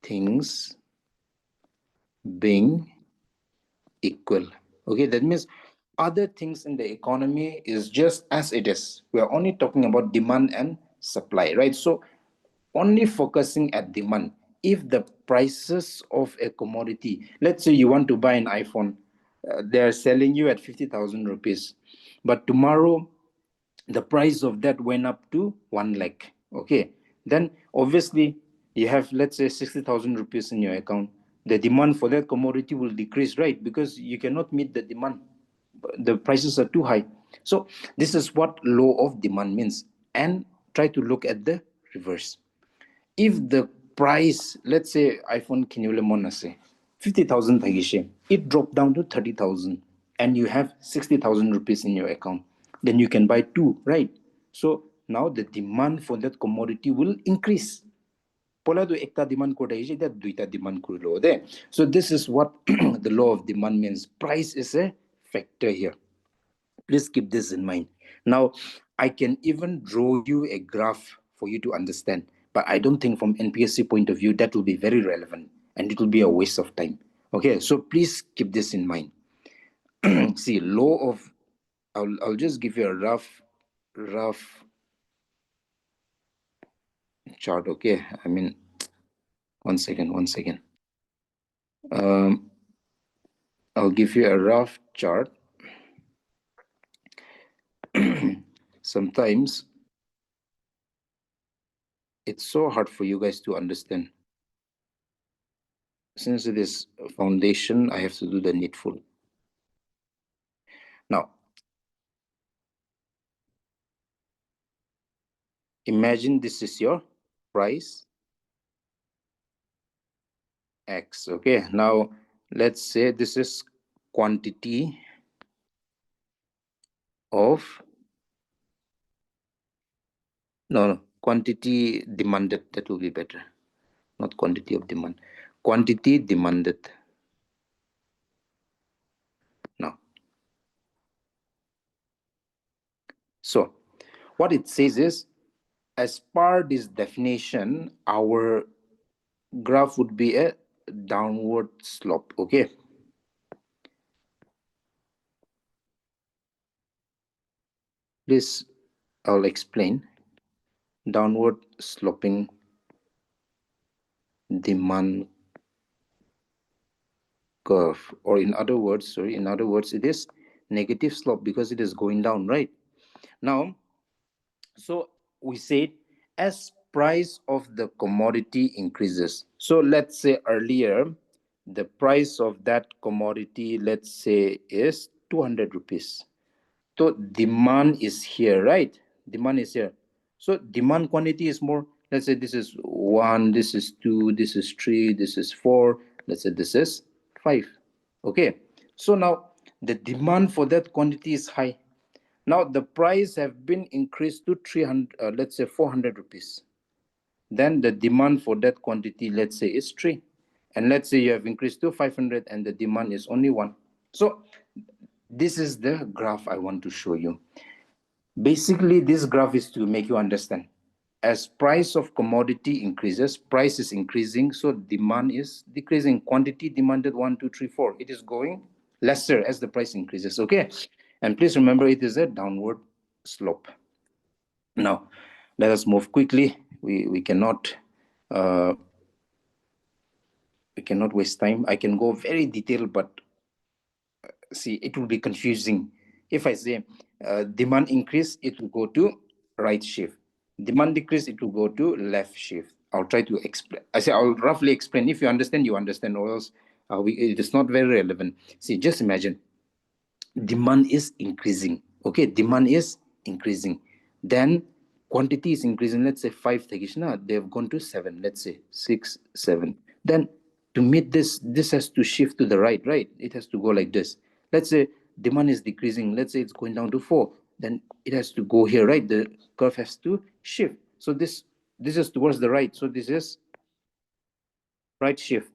things being equal. Okay, that means other things in the economy is just as it is. We are only talking about demand and supply, right? So only focusing at demand. If the prices of a commodity, let's say you want to buy an iPhone, they're selling you at 50,000 rupees, but tomorrow the price of that went up to 1 lakh. Okay, then obviously you have, let's say, 60,000 rupees in your account. The demand for that commodity will decrease, right? Because you cannot meet the demand. The prices are too high. So this is what law of demand means. And try to look at the reverse. If the price, let's say iPhone kinulemon say 50,000 thagishe, it dropped down to 30,000, and you have 60,000 rupees in your account, then you can buy two, right? So now the demand for that commodity will increase. Pola do ekta demand ko dahi that duita demand ko lo de. So this is what the law of demand means. Price is a factor here. Please keep this in mind. Now, I can even draw you a graph for you to understand, but I don't think from NPSC point of view that will be very relevant and it will be a waste of time. Okay, so please keep this in mind. See, law of, I'll just give you a rough chart. Okay, I mean, one second. I'll give you a rough chart. Sometimes it's so hard for you guys to understand. Since it is a foundation, I have to do the needful. Now, imagine this is your price X. Okay, now let's say this is quantity of, no, quantity demanded. That will be better. Not quantity of demand. Quantity demanded. Now, so what it says is, as per this definition, our graph would be a downward slope. Okay, this I'll explain. Downward sloping demand curve, or in other words, it is negative slope because it is going down, right? Now, so we said as price of the commodity increases. So let's say earlier, the price of that commodity, let's say, is 200 rupees. So demand is here, right? Demand is here. So demand quantity is more. Let's say this is 1, this is 2, this is 3, this is 4. Let's say this is 5. Okay. So now the demand for that quantity is high. Now the price have been increased to 300, let's say 400 rupees. Then the demand for that quantity, let's say, is 3. And let's say you have increased to 500 and the demand is only 1. So this is the graph I want to show you. Basically, this graph is to make you understand. As price of commodity increases, price is increasing, so demand is decreasing. Quantity demanded 1, 2, 3, 4. It is going lesser as the price increases. Okay, and please remember it is a downward slope. Now, let us move quickly. We cannot waste time. I can go very detailed, but see, it will be confusing. If I say demand increase, it will go to right shift. Demand decrease, it will go to left shift. I'll try to explain. I say I'll roughly explain. If you understand, you understand, or else it is not very relevant. See, just imagine demand is increasing. Okay, demand is increasing. Then quantity is increasing. Let's say 5 Tegishna, they have gone to 7. Let's say 6, 7. Then to meet this has to shift to the right, right? It has to go like this. Let's say demand is decreasing. Let's say it's going down to 4. Then it has to go here, right? The curve has to shift. So this is towards the right. So this is right shift.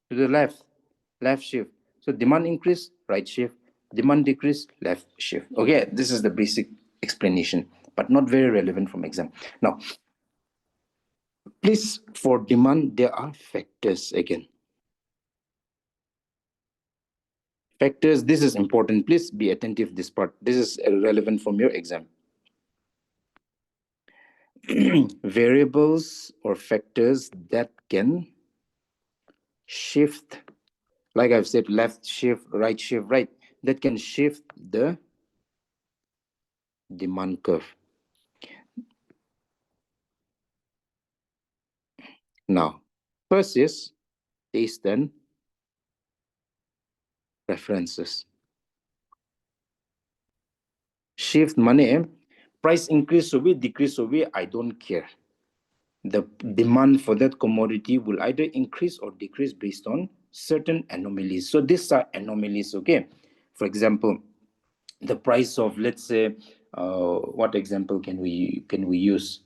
To the left shift. So demand increase, right shift. Demand decrease, left shift. Okay, this is the basic explanation, but not very relevant from exam. Now, please, for demand, there are factors again. Factors, this is important. Please be attentive this part. This is relevant from your exam. Variables or factors that can shift, like I've said, left shift, right, that can shift the demand curve. Now, first is taste and preferences. Shift money, price increase or decrease or I don't care. The demand for that commodity will either increase or decrease based on certain anomalies. So these are anomalies, okay? For example, the price of, let's say, What example can we use?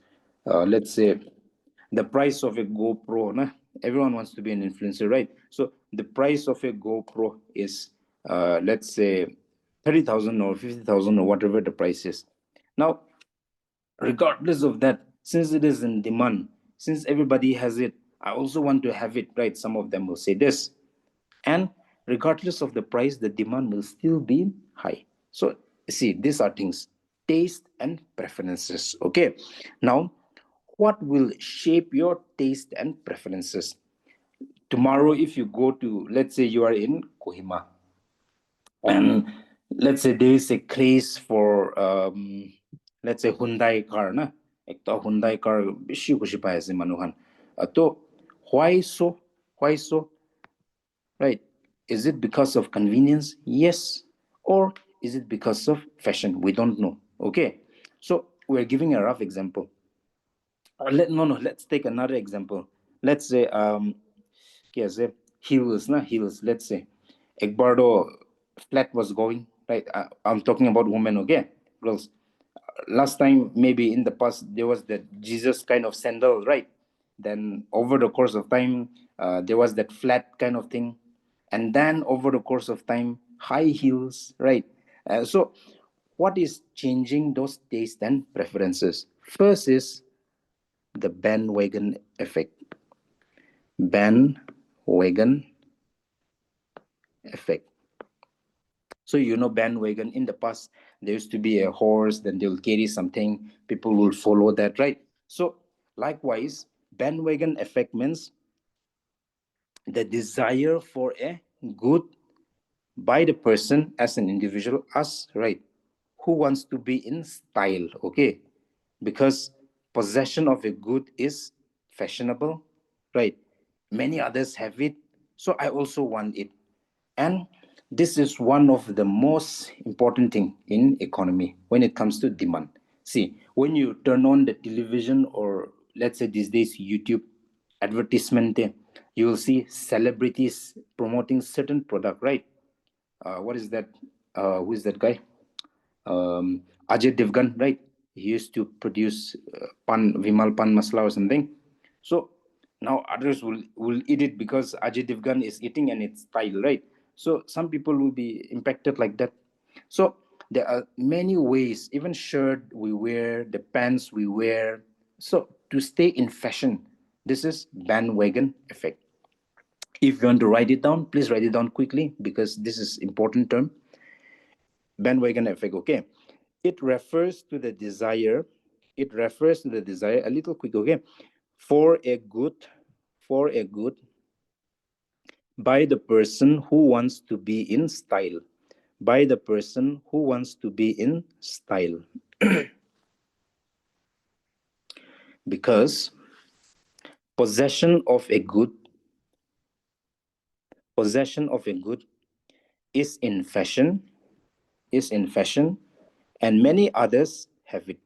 Let's say the price of a GoPro. Nah? Everyone wants to be an influencer, right? So the price of a GoPro is, let's say, 30,000 or 50,000 or whatever the price is. Now, regardless of that, since it is in demand, since everybody has it, I also want to have it, right? Some of them will say this. And regardless of the price, the demand will still be high. So, see, these are things, taste and preferences. Okay. Now, what will shape your taste and preferences? Tomorrow, if you go to, let's say you are in Kohima, and let's say there is a craze for let's say Hyundai car na ekta Hyundai car bishi kushi pai ase manuhan. To why so right? Is it because of convenience? Yes. Or is it because of fashion? We don't know. Okay. So we're giving a rough example. No, let's take another example. Let's say क्या say heels na heels. Let's say Egbardo flat was going right. I'm talking about women, okay, girls. Last time, maybe in the past, there was that Jesus kind of sandal, right? Then over the course of time, there was that flat kind of thing, and then over the course of time, high heels, right? So, what is changing those tastes and preferences? First is the bandwagon effect. Bandwagon effect. So bandwagon in the past there used to be a horse, then they'll carry something, people will follow that, right? So likewise, bandwagon effect means the desire for a good by the person as an individual, us, right? Who wants to be in style, okay? Because possession of a good is fashionable, right? Many others have it, so I also want it. And this is one of the most important thing in economy when it comes to demand. See, when you turn on the television, or let's say these days YouTube advertisement, you will see celebrities promoting certain product, right? What is that? Who is that guy? Ajay Devgan, right? He used to produce pan Vimal pan masala or something. So now others will eat it because Ajay Devgan is eating and it's style, right? So some people will be impacted like that. So there are many ways, even shirt we wear, the pants we wear. So to stay in fashion, this is bandwagon effect. If you want to write it down, please write it down quickly because this is important term. Bandwagon effect, okay? It refers to the desire, a little quick, okay? For a good, for a good, by the person who wants to be in style. By the person who wants to be in style. Because possession of a good, possession of a good is in fashion, is in fashion, and many others have it.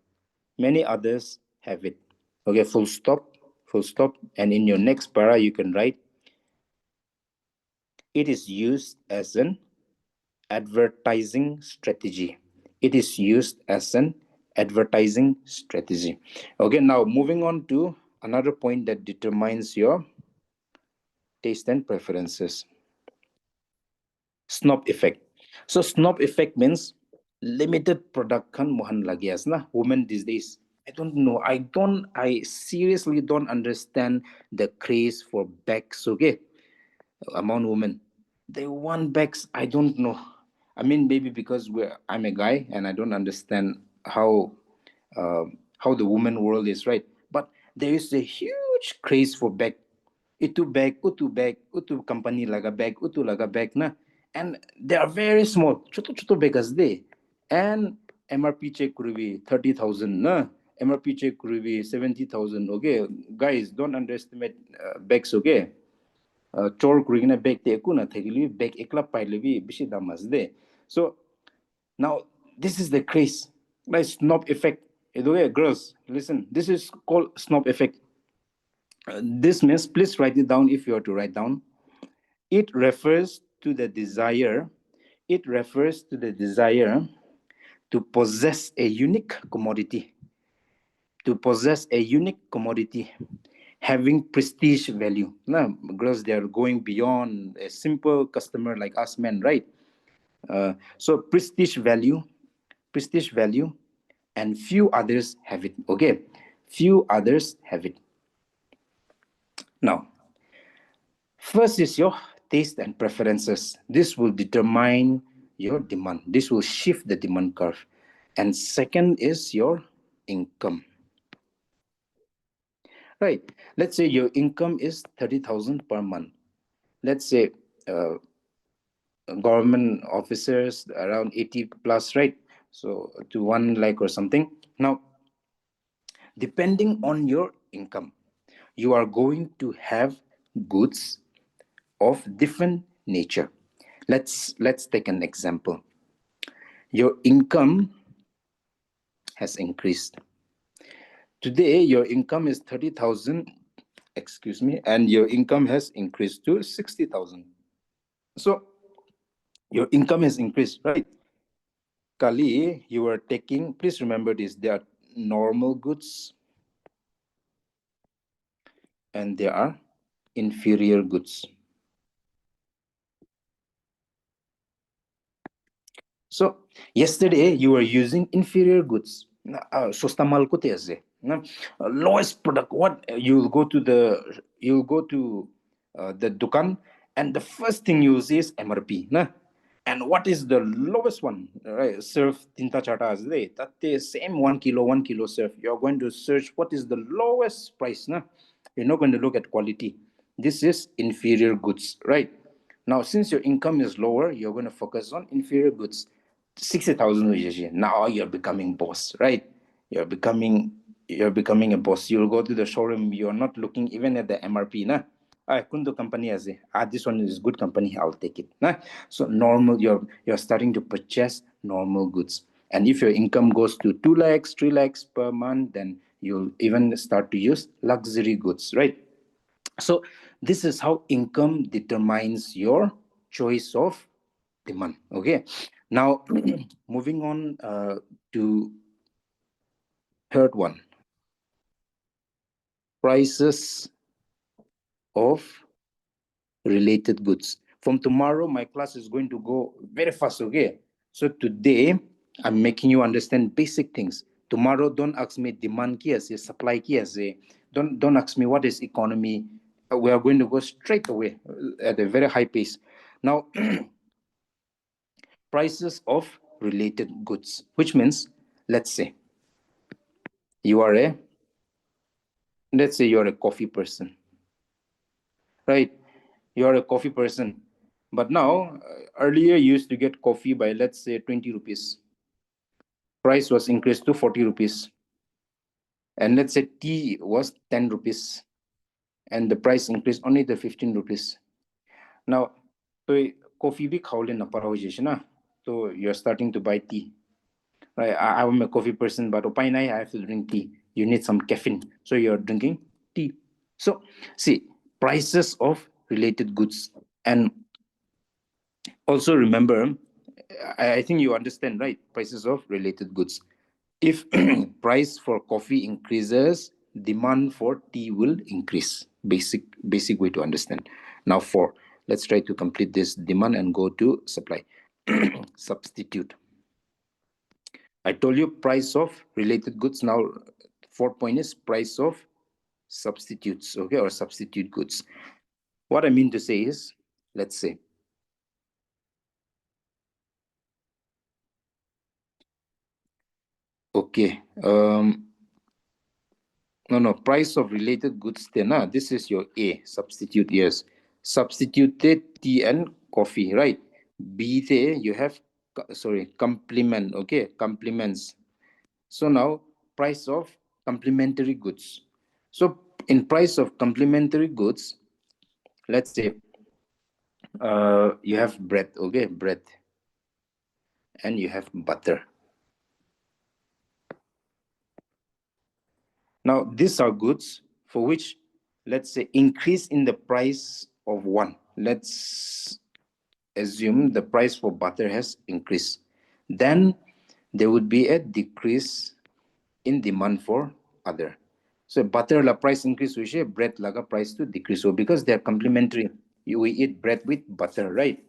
Many others have it. Okay, full stop, full stop. And in your next para, you can write, it is used as an advertising strategy. It is used as an advertising strategy. Okay, now moving on to another point that determines your taste and preferences. Snob effect. So snob effect means limited product kan mohan lagias na women these days. I don't know. I seriously don't understand the craze for bags, okay? Among women. They want bags. I don't know. I mean, maybe because I'm a guy and I don't understand how the woman world is, right? But there is a huge craze for bag. Utu bag, utu company laga bag, utu laga bag na. And they are very small. Choto begas de. And MRP check kurubi 30,000 na. MRP check kurubi 70,000. Okay, guys, don't underestimate bags, okay? Chor kurigina bag te ekuna thagili bag ekla pailebi bishi damas de. So now this is the craze, like snob effect. Anyway, girls, listen. This is called snob effect. This means, please write it down if you are to write down. It refers to the desire. It refers to the desire to possess a unique commodity, having prestige value. Now, because they are going beyond a simple customer like us men, right? So prestige value, and few others have it. Okay, few others have it. Now, first is your taste and preferences. This will determine your demand. This will shift the demand curve. And second is your income. Right. Let's say your income is 30,000 per month. Let's say government officers around 80 plus, right? So to 1 lakh or something. Now, depending on your income, you are going to have goods of different nature. Let's take an example. Your income has increased. Today, your income is 30,000, excuse me, and your income has increased to 60,000. So your income has increased, right? Kali, you are taking, please remember this, there are normal goods and there are inferior goods. So yesterday you were using inferior goods. Sosta mal ko teze. Lowest product. What you'll go to the dukan, and the first thing you see is MRP. Na? And what is the lowest one? Right, surf tinta chata as they. That is same 1 kilo surf. You're going to search what is the lowest price. Na? You're not going to look at quality. This is inferior goods, right? Now, since your income is lower, you're going to focus on inferior goods. 60,000 ujiji. Now you're becoming boss, right? You're becoming a boss. You'll go to the showroom. You're not looking even at the MRP, na. Kundo company as this one is good company. I'll take it. Na? So normal. You're starting to purchase normal goods. And if your income goes to 2 lakhs, 3 lakhs per month, then you'll even start to use luxury goods, right? So this is how income determines your choice of demand. Okay. Now, moving on to third one, prices of related goods. From tomorrow, my class is going to go very fast. Okay. So today, I'm making you understand basic things. Tomorrow, don't ask me demand ki ase, supply ki ase. Don't ask me what is economy. We are going to go straight away at a very high pace. Now, prices of related goods, which means, let's say you are a let's say you're a coffee person, right? You're a coffee person, but now earlier you used to get coffee by, let's say, 20 rupees. Price was increased to 40 rupees, and let's say tea was 10 rupees, and the price increased only to 15 rupees. Now, so coffee bhi khawle na na, so you're starting to buy tea. Right, I'm a coffee person, but I have to drink tea. You need some caffeine, so you're drinking tea. So, see, prices of related goods, and also remember, I think you understand, right? Prices of related goods. If price for coffee increases, demand for tea will increase. Basic way to understand. Now, let's try to complete this demand and go to supply. Substitute. I told you price of related goods. Now, fourth point is price of substitutes, okay, or substitute goods. What I mean to say is, let's say, okay, no, price of related goods. Then, this is your A, substitute, yes. Substituted tea and coffee, right? B, there you have, complement, okay, complements. So now, price of complementary goods. So in price of complementary goods, let's say you have bread, okay, bread, and you have butter. Now these are goods for which, let's say, increase in the price of one. Let's assume the price for butter has increased. Then there would be a decrease in demand for other. So butter la price increase, we say bread laga price to decrease. So because they are complementary, we eat bread with butter, right?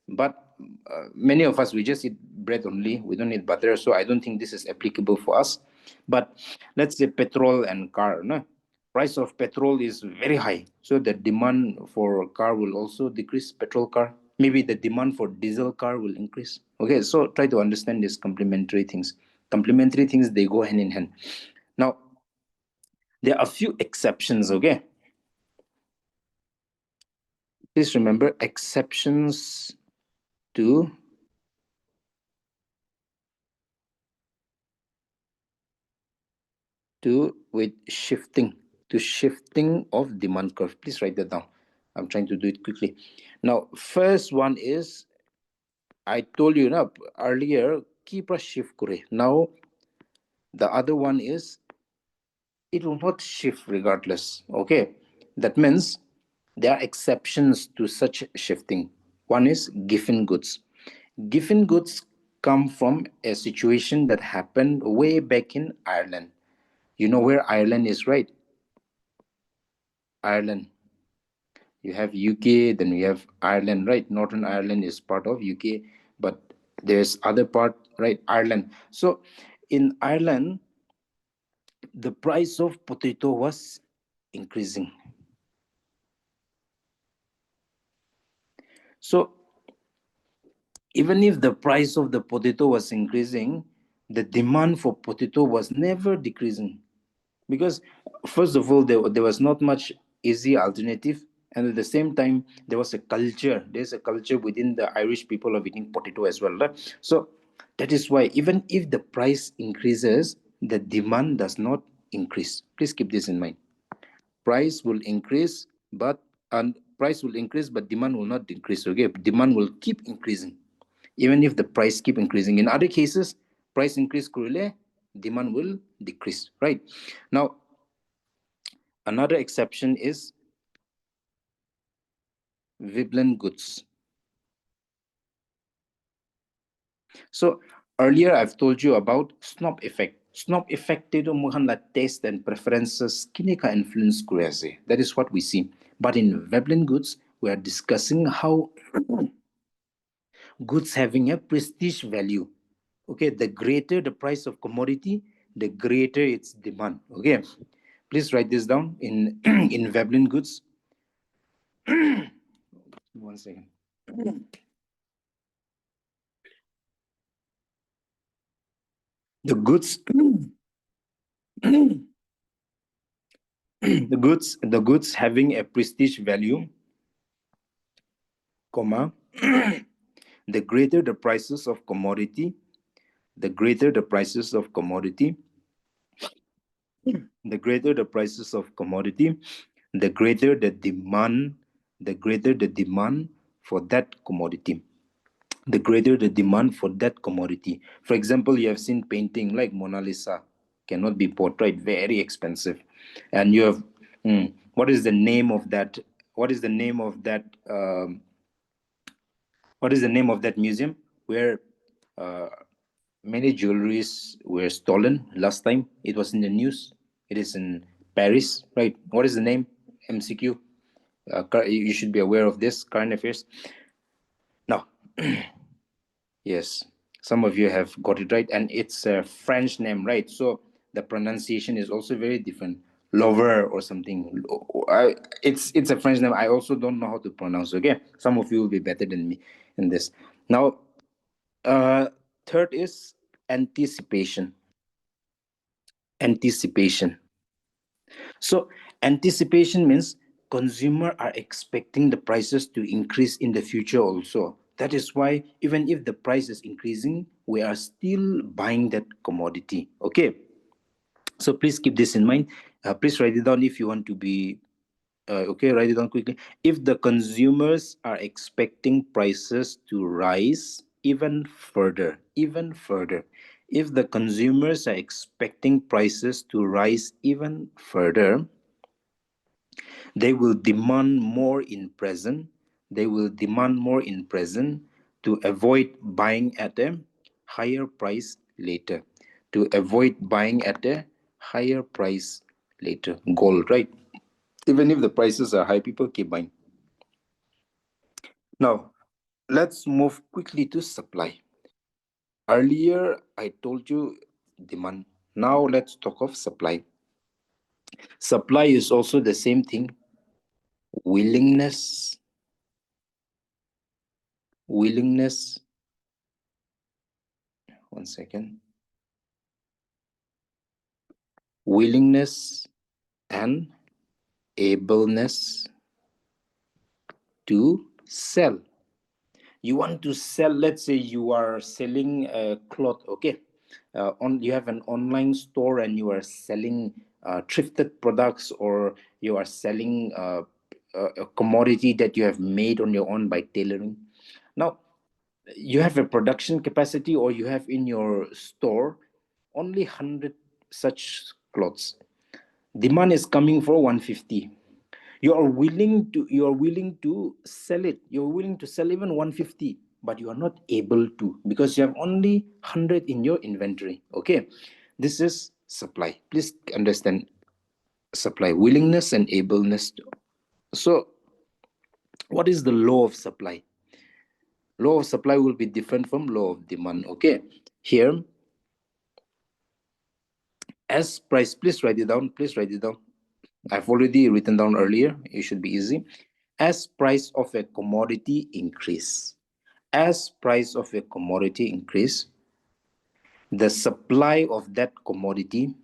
But many of us, we just eat bread only. We don't eat butter. So I don't think this is applicable for us. But let's say petrol and car. No? Price of petrol is very high. So the demand for car will also decrease, petrol car. Maybe the demand for diesel car will increase. Okay, so try to understand these complementary things. Complementary things, they go hand in hand. Now, there are a few exceptions, okay? Please remember exceptions to with shifting to shifting of demand curve. Please write that down. I'm trying to do it quickly. Now, first one is I told you now earlier, keep a shift kure. Now, the other one is it will not shift regardless. Okay, that means there are exceptions to such shifting. One is given goods. Given goods come from a situation that happened way back in Ireland. You know where Ireland is, right? Ireland. You have UK, then we have Ireland, right? Northern Ireland is part of UK, but there's other part, right? Ireland. So in Ireland, the price of potato was increasing. So even if the price of the potato was increasing, the demand for potato was never decreasing. Because first of all, there was not much easy alternative, and at the same time there was a culture, there's a culture within the Irish people of eating potato as well, right? So that is why even if the price increases, the demand does not increase. Please keep this in mind. Price will increase, but and price will increase, but demand will not decrease. Okay, demand will keep increasing even if the price keep increasing. In other cases, price increase kurule, demand will decrease, right? Now, another exception is Veblen goods. So earlier I've told you about Snob Effect. Snob Effect itu mungkinlah taste and preferences kini ka influence kurese. That is what we see. But in Veblen goods, we are discussing how goods having a prestige value. Okay, the greater the price of commodity, the greater its demand. Okay, please write this down in in Veblen goods. One second. The goods, the goods having a prestige value, comma, the greater the prices of commodity, the greater the prices of commodity, the greater the prices of commodity, the greater the demand, the greater the demand for that commodity, the greater the demand for that commodity. For example, you have seen painting like Mona Lisa cannot be bought, right? Very expensive. And you have, what is the name of that? What is the name of that? What is the name of that museum where uh, many jewelries were stolen last time? It was in the news. It is in Paris, right? What is the name? MCQ. You should be aware of this current affairs. Now, yes, some of you have got it right, and it's a French name, right? So the pronunciation is also very different. Lover or something. It's a French name. I also don't know how to pronounce. Okay, some of you will be better than me in this. Now, uh, third is anticipation. Anticipation. So anticipation means consumer are expecting the prices to increase in the future also. That is why even if the price is increasing, we are still buying that commodity. Okay. So please keep this in mind. Please write it down if you want to be okay. Write it down quickly. If the consumers are expecting prices to rise even further, if the consumers are expecting prices to rise even further, they will demand more in present. They will demand more in present to avoid buying at a higher price later, to avoid buying at a higher price later. Gold, right? Even if the prices are high, people keep buying. Now, let's move quickly to supply. Earlier, I told you demand. Now, let's talk of supply. Supply is also the same thing. Willingness, willingness, one second. Willingness and ableness to sell. You want to sell, let's say you are selling a cloth, okay? You have an online store and you are selling thrifted products, or you are selling a commodity that you have made on your own by tailoring. Now, you have a production capacity, or you have in your store only 100 such clothes. Demand is coming for 150. You are willing to sell it. You're willing to sell even 150, but you are not able to, because you have only 100 in your inventory. Okay, this is supply. Please understand supply, willingness and ableness. So what is the law of supply? Law of supply will be different from law of demand. Okay, here, as price, please write it down, please write it down. I've already written down earlier, it should be easy. As price of a commodity increase, as price of a commodity increase, the supply of that commodity,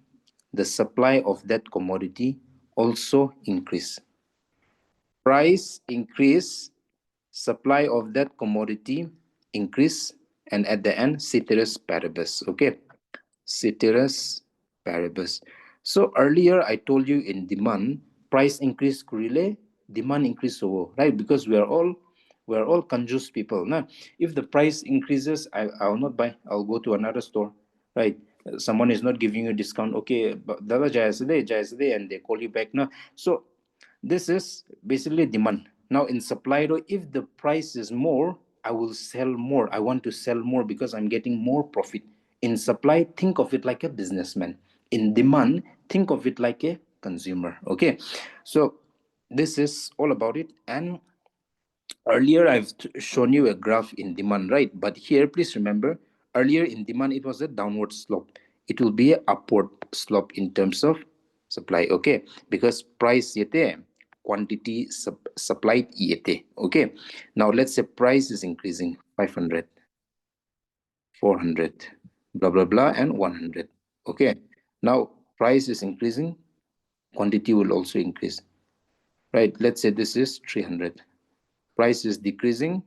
the supply of that commodity also increase. Price increase, supply of that commodity increase, and at the end, ceteris paribus. Okay, ceteris paribus. So earlier I told you in demand, price increase correlate, demand increase over, right? Because we are all conscious people. Now, if the price increases, I will not buy. I'll go to another store, right? Someone is not giving you a discount. Okay, but Dada Jayasade, and they call you back now. So this is basically demand. Now in supply, though, if the price is more, I will sell more. I want to sell more because I'm getting more profit. In supply, think of it like a businessman. In demand, think of it like a consumer. Okay, so this is all about it. And earlier I've shown you a graph in demand, right? But here, please remember, earlier in demand it was a downward slope. It will be a upward slope in terms of supply. Okay, because price yete, quantity supplied yete. Okay, now let's say price is increasing 500, 400, blah blah blah, and 100. Okay, now price is increasing, quantity will also increase, right? Let's say this is 300. Price is decreasing,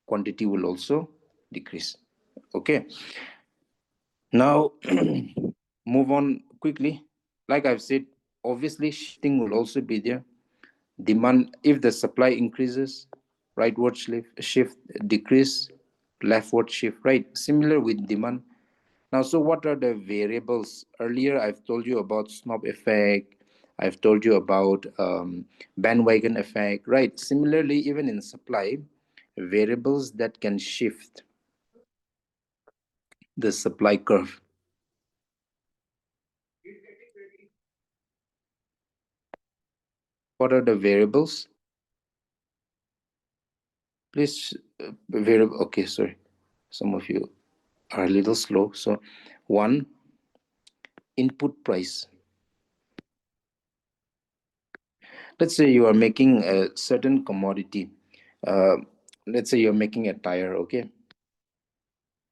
quantity will also decrease. Okay, now move on quickly. Like I've said, obviously shifting will also be there. Demand, if the supply increases, rightward shift decrease, leftward shift, right? Similar with demand. Now, so what are the variables? Earlier I've told you about Snob Effect, I've told you about bandwagon effect, right? Similarly, even in supply, variables that can shift the supply curve. What are the variables? Please, variable. Okay, sorry. Some of you are a little slow. So, one, input price. Let's say you are making a certain commodity. Uh, let's say you're making a tire, okay?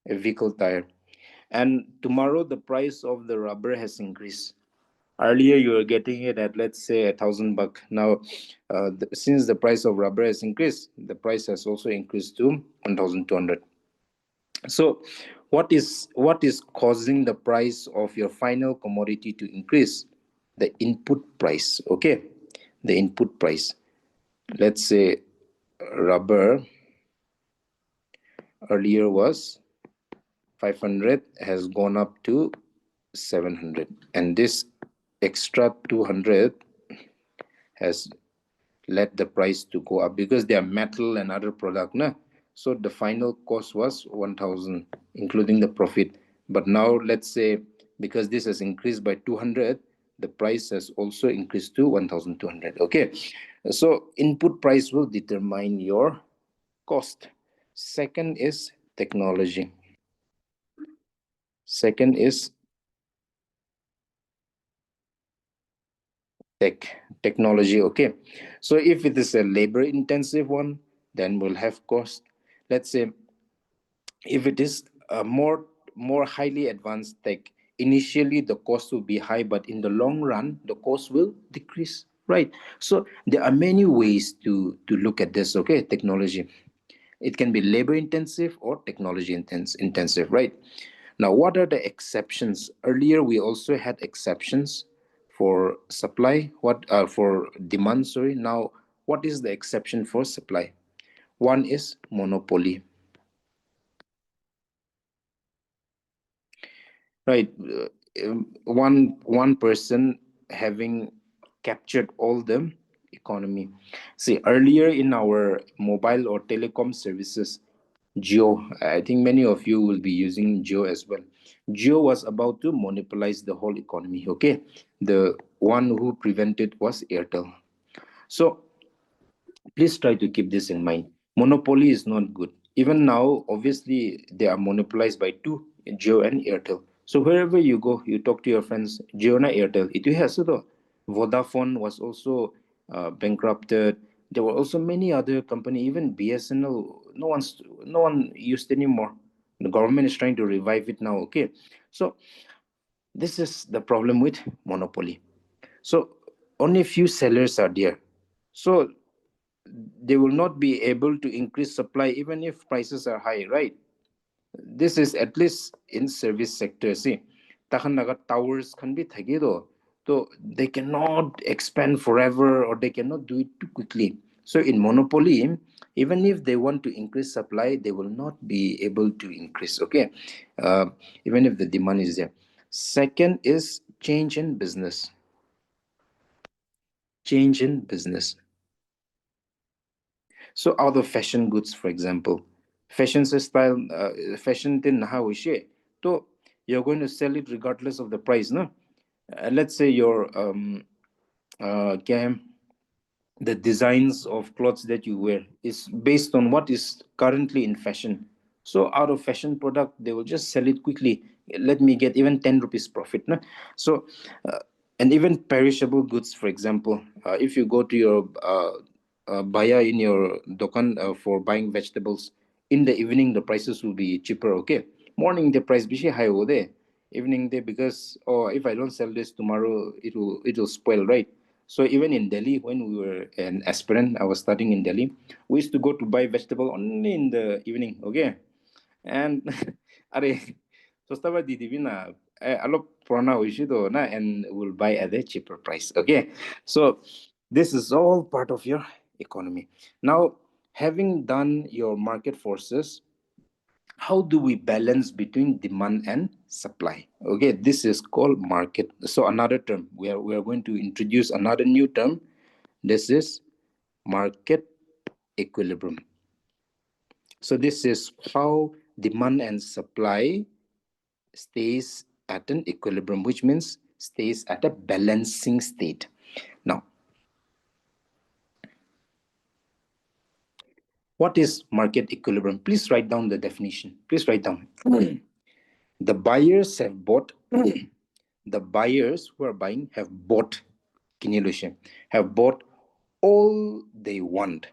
A vehicle tire. And tomorrow the price of the rubber has increased. Earlier you were getting it at, let's say, $1,000. Now, since the price of rubber has increased, the price has also increased to 1,200. So what is causing the price of your final commodity to increase? The input price. Okay, the input price. Let's say rubber earlier was 500, has gone up to 700, and this extra 200 has led the price to go up because they are metal and other product, na? So the final cost was 1,000, including the profit. But now let's say because this has increased by 200, the price has also increased to 1200. Okay, so input price will determine your cost. Second is technology. Second is technology. Okay, so if it is a labor intensive one, then we'll have cost. Let's say if it is a more highly advanced tech, initially the cost will be high, but in the long run the cost will decrease, right? So there are many ways to look at this. Okay, technology, it can be labor intensive or technology intensive, right? Now what are the exceptions? Earlier we also had exceptions for supply, what for demand, sorry. Now what is the exception for supply? One is monopoly. Right. One person having captured all the economy. See, earlier in our mobile or telecom services, Geo, I think many of you will be using Geo as well. Geo was about to monopolize the whole economy. Okay. The one who prevented was Airtel. So please try to keep this in mind. Monopoly is not good. Even now, obviously, they are monopolized by two, Jio and Airtel. So wherever you go, you talk to your friends, Jio na Airtel. Itu has to. Vodafone was also bankrupted. There were also many other company, even BSNL. No one used anymore. The government is trying to revive it now. Okay, so this is the problem with monopoly. So only few sellers are there. So they will not be able to increase supply even if prices are high, right? This is at least in service sector. See, tahan naga towers can be thagido, so they cannot expand forever or they cannot do it too quickly. So in monopoly, even if they want to increase supply, they will not be able to increase. Okay, uh, even if the demand is there. Second is change in business. Change in business. So out of fashion goods, for example, fashion din how is it? So you're going to sell it regardless of the price, no? Let's say your क्या है, the designs of clothes that you wear is based on what is currently in fashion. So out of fashion product, they will just sell it quickly. Let me get even 10 rupees profit. No? So, and even perishable goods, for example, if you go to your buyer in your dokan for buying vegetables, in the evening, the prices will be cheaper, okay? Morning, the price be high over there. Evening day, because, oh, if I don't sell this tomorrow, it will spoil, right? So even in Delhi, when we were an aspirant, I was studying in Delhi. We used to go to buy vegetable only in the evening, okay? And are so staba di divina alo prona do na and will buy at a cheaper price, okay? So this is all part of your economy. Now, having done your market forces, how do we balance between demand and supply? Okay, this is called market. So another term, we are going to introduce another new term. This is market equilibrium. So this is how demand and supply stays at an equilibrium, which means stays at a balancing state. Now, what is market equilibrium? Please write down the definition. Please write down. The buyers have bought, the buyers who are buying have bought, kinyolution, have bought all they want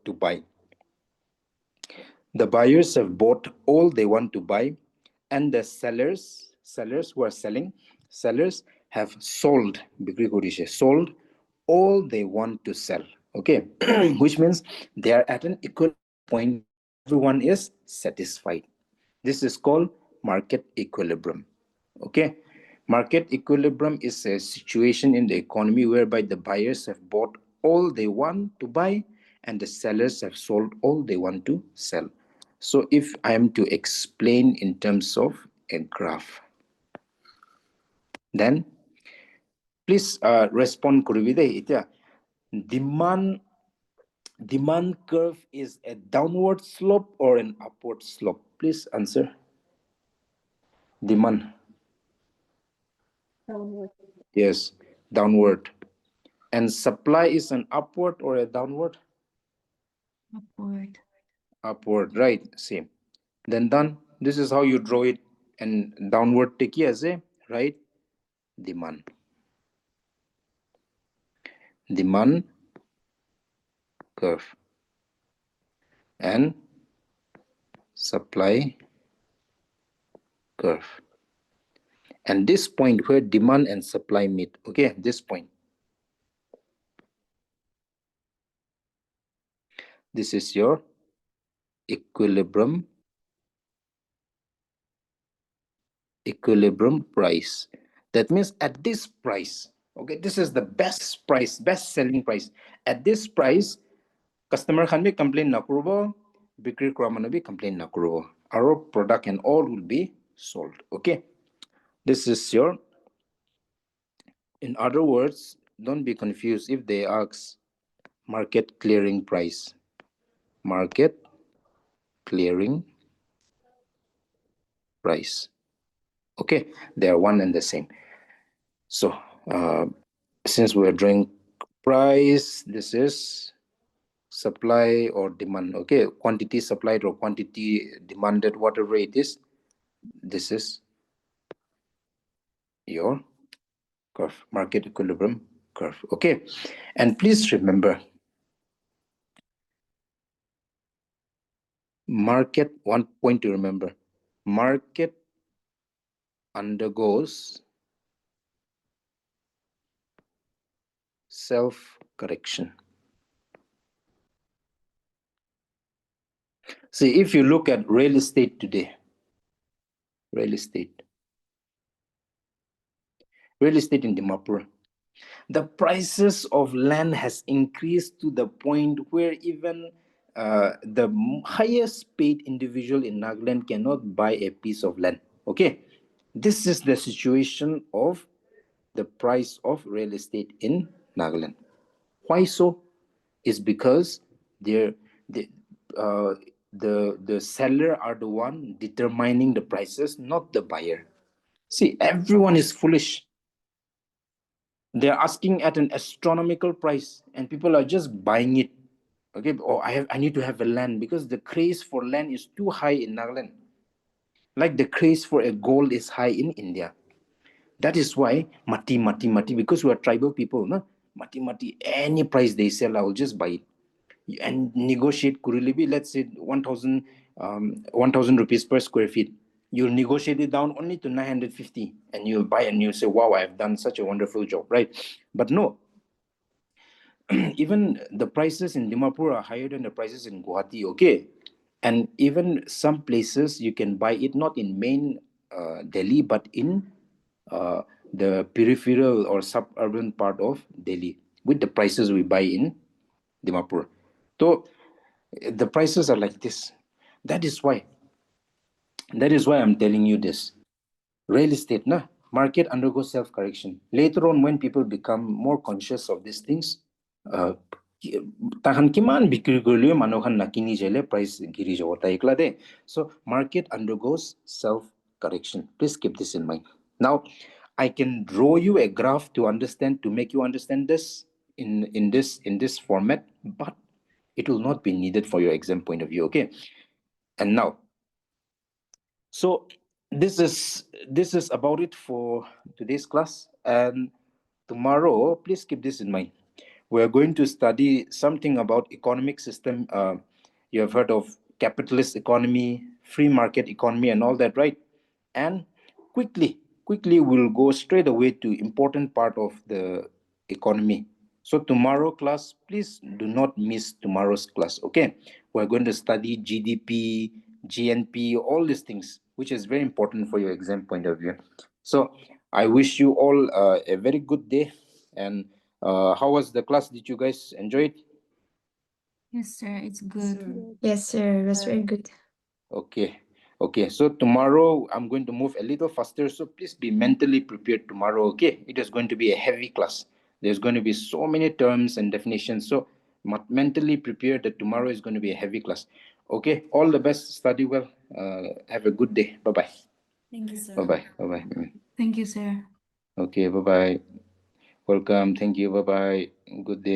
to buy. The buyers have bought all they want to buy, and the sellers who are selling, sellers have sold, sold all they want to sell. Okay, which means they are at an equal point where everyone is satisfied. This is called market equilibrium. Okay, market equilibrium is a situation in the economy whereby the buyers have bought all they want to buy and the sellers have sold all they want to sell. So if I am to explain in terms of a graph, then please respond kurivide ita. Demand demand curve is a downward slope or an upward slope? Please answer. Demand. Downward. Yes, downward. And supply is an upward or a downward? Upward. Upward, right? Same. Then done. This is how you draw it. And downward take as a right? Demand. Demand curve. And supply curve. And this point where demand and supply meet, okay, this point. This is your equilibrium price. That means at this price, okay, this is the best price, best selling price. At this price, customer can be complain na kurubo, bikri kura be complain na kurubo. Our product and all will be sold. Okay, this is your. In other words, don't be confused if they ask market clearing price. Market clearing price. Okay, they are one and the same. So since we're drawing price, this is supply or demand. Okay, quantity supplied or quantity demanded, whatever it is, this is your curve, market equilibrium curve. Okay, and please remember, market, one point to remember, market undergoes self correction. See, if you look at real estate today, real estate in Dimapur, the prices of land has increased to the point where even the highest paid individual in Nagaland cannot buy a piece of land. Okay, this is the situation of the price of real estate in Nagaland. Why so? Is because they're, they, uh, the seller are the one determining the prices, not the buyer. See, everyone is foolish. They're asking at an astronomical price, and people are just buying it. Okay, oh, I need to have a land because the craze for land is too high in Nagaland. Like the craze for a gold is high in India. That is why mati, because we are tribal people, no? Mati, any price they sell, I will just buy it. And negotiate Kurilibi, let's say 1,000 rupees per square feet. You'll negotiate it down only to 950 and you'll buy and you'll say, wow, I've done such a wonderful job, right? But no, even the prices in Dimapur are higher than the prices in Guwahati, okay? And even some places you can buy it not in main Delhi, but in the peripheral or suburban part of Delhi with the prices we buy in Dimapur. So the prices are like this. That is why. That is why I'm telling you this. Real estate, na market undergoes self-correction. Later on, when people become more conscious of these things, uh, tahan kiman bikri gorliyo manohan nakini jele price giri jawa taikla de. So market undergoes self-correction. Please keep this in mind. Now, I can draw you a graph to understand, to make you understand this in this format, but it will not be needed for your exam point of view. Okay. And now, so this is about it for today's class. And tomorrow, please keep this in mind. We're going to study something about economic system. You have heard of capitalist economy, free market economy, and all that, right? And quickly, we'll go straight away to important part of the economy. So tomorrow class, please do not miss tomorrow's class. Okay, we're going to study GDP, GNP, all these things, which is very important for your exam point of view. So I wish you all a very good day. And how was the class? Did you guys enjoy it? Yes, sir. It's good. Yes, sir. It was very good. Okay. Okay. So tomorrow I'm going to move a little faster. So please be mentally prepared tomorrow. Okay. It is going to be a heavy class. There's going to be so many terms and definitions. So mentally prepared that tomorrow is going to be a heavy class. Okay. All the best. Study well. Have a good day. Bye bye. Thank you, Bye sir. bye. Bye bye. Thank you, sir. Okay. Bye bye. Welcome. Thank you. Bye bye. Good day.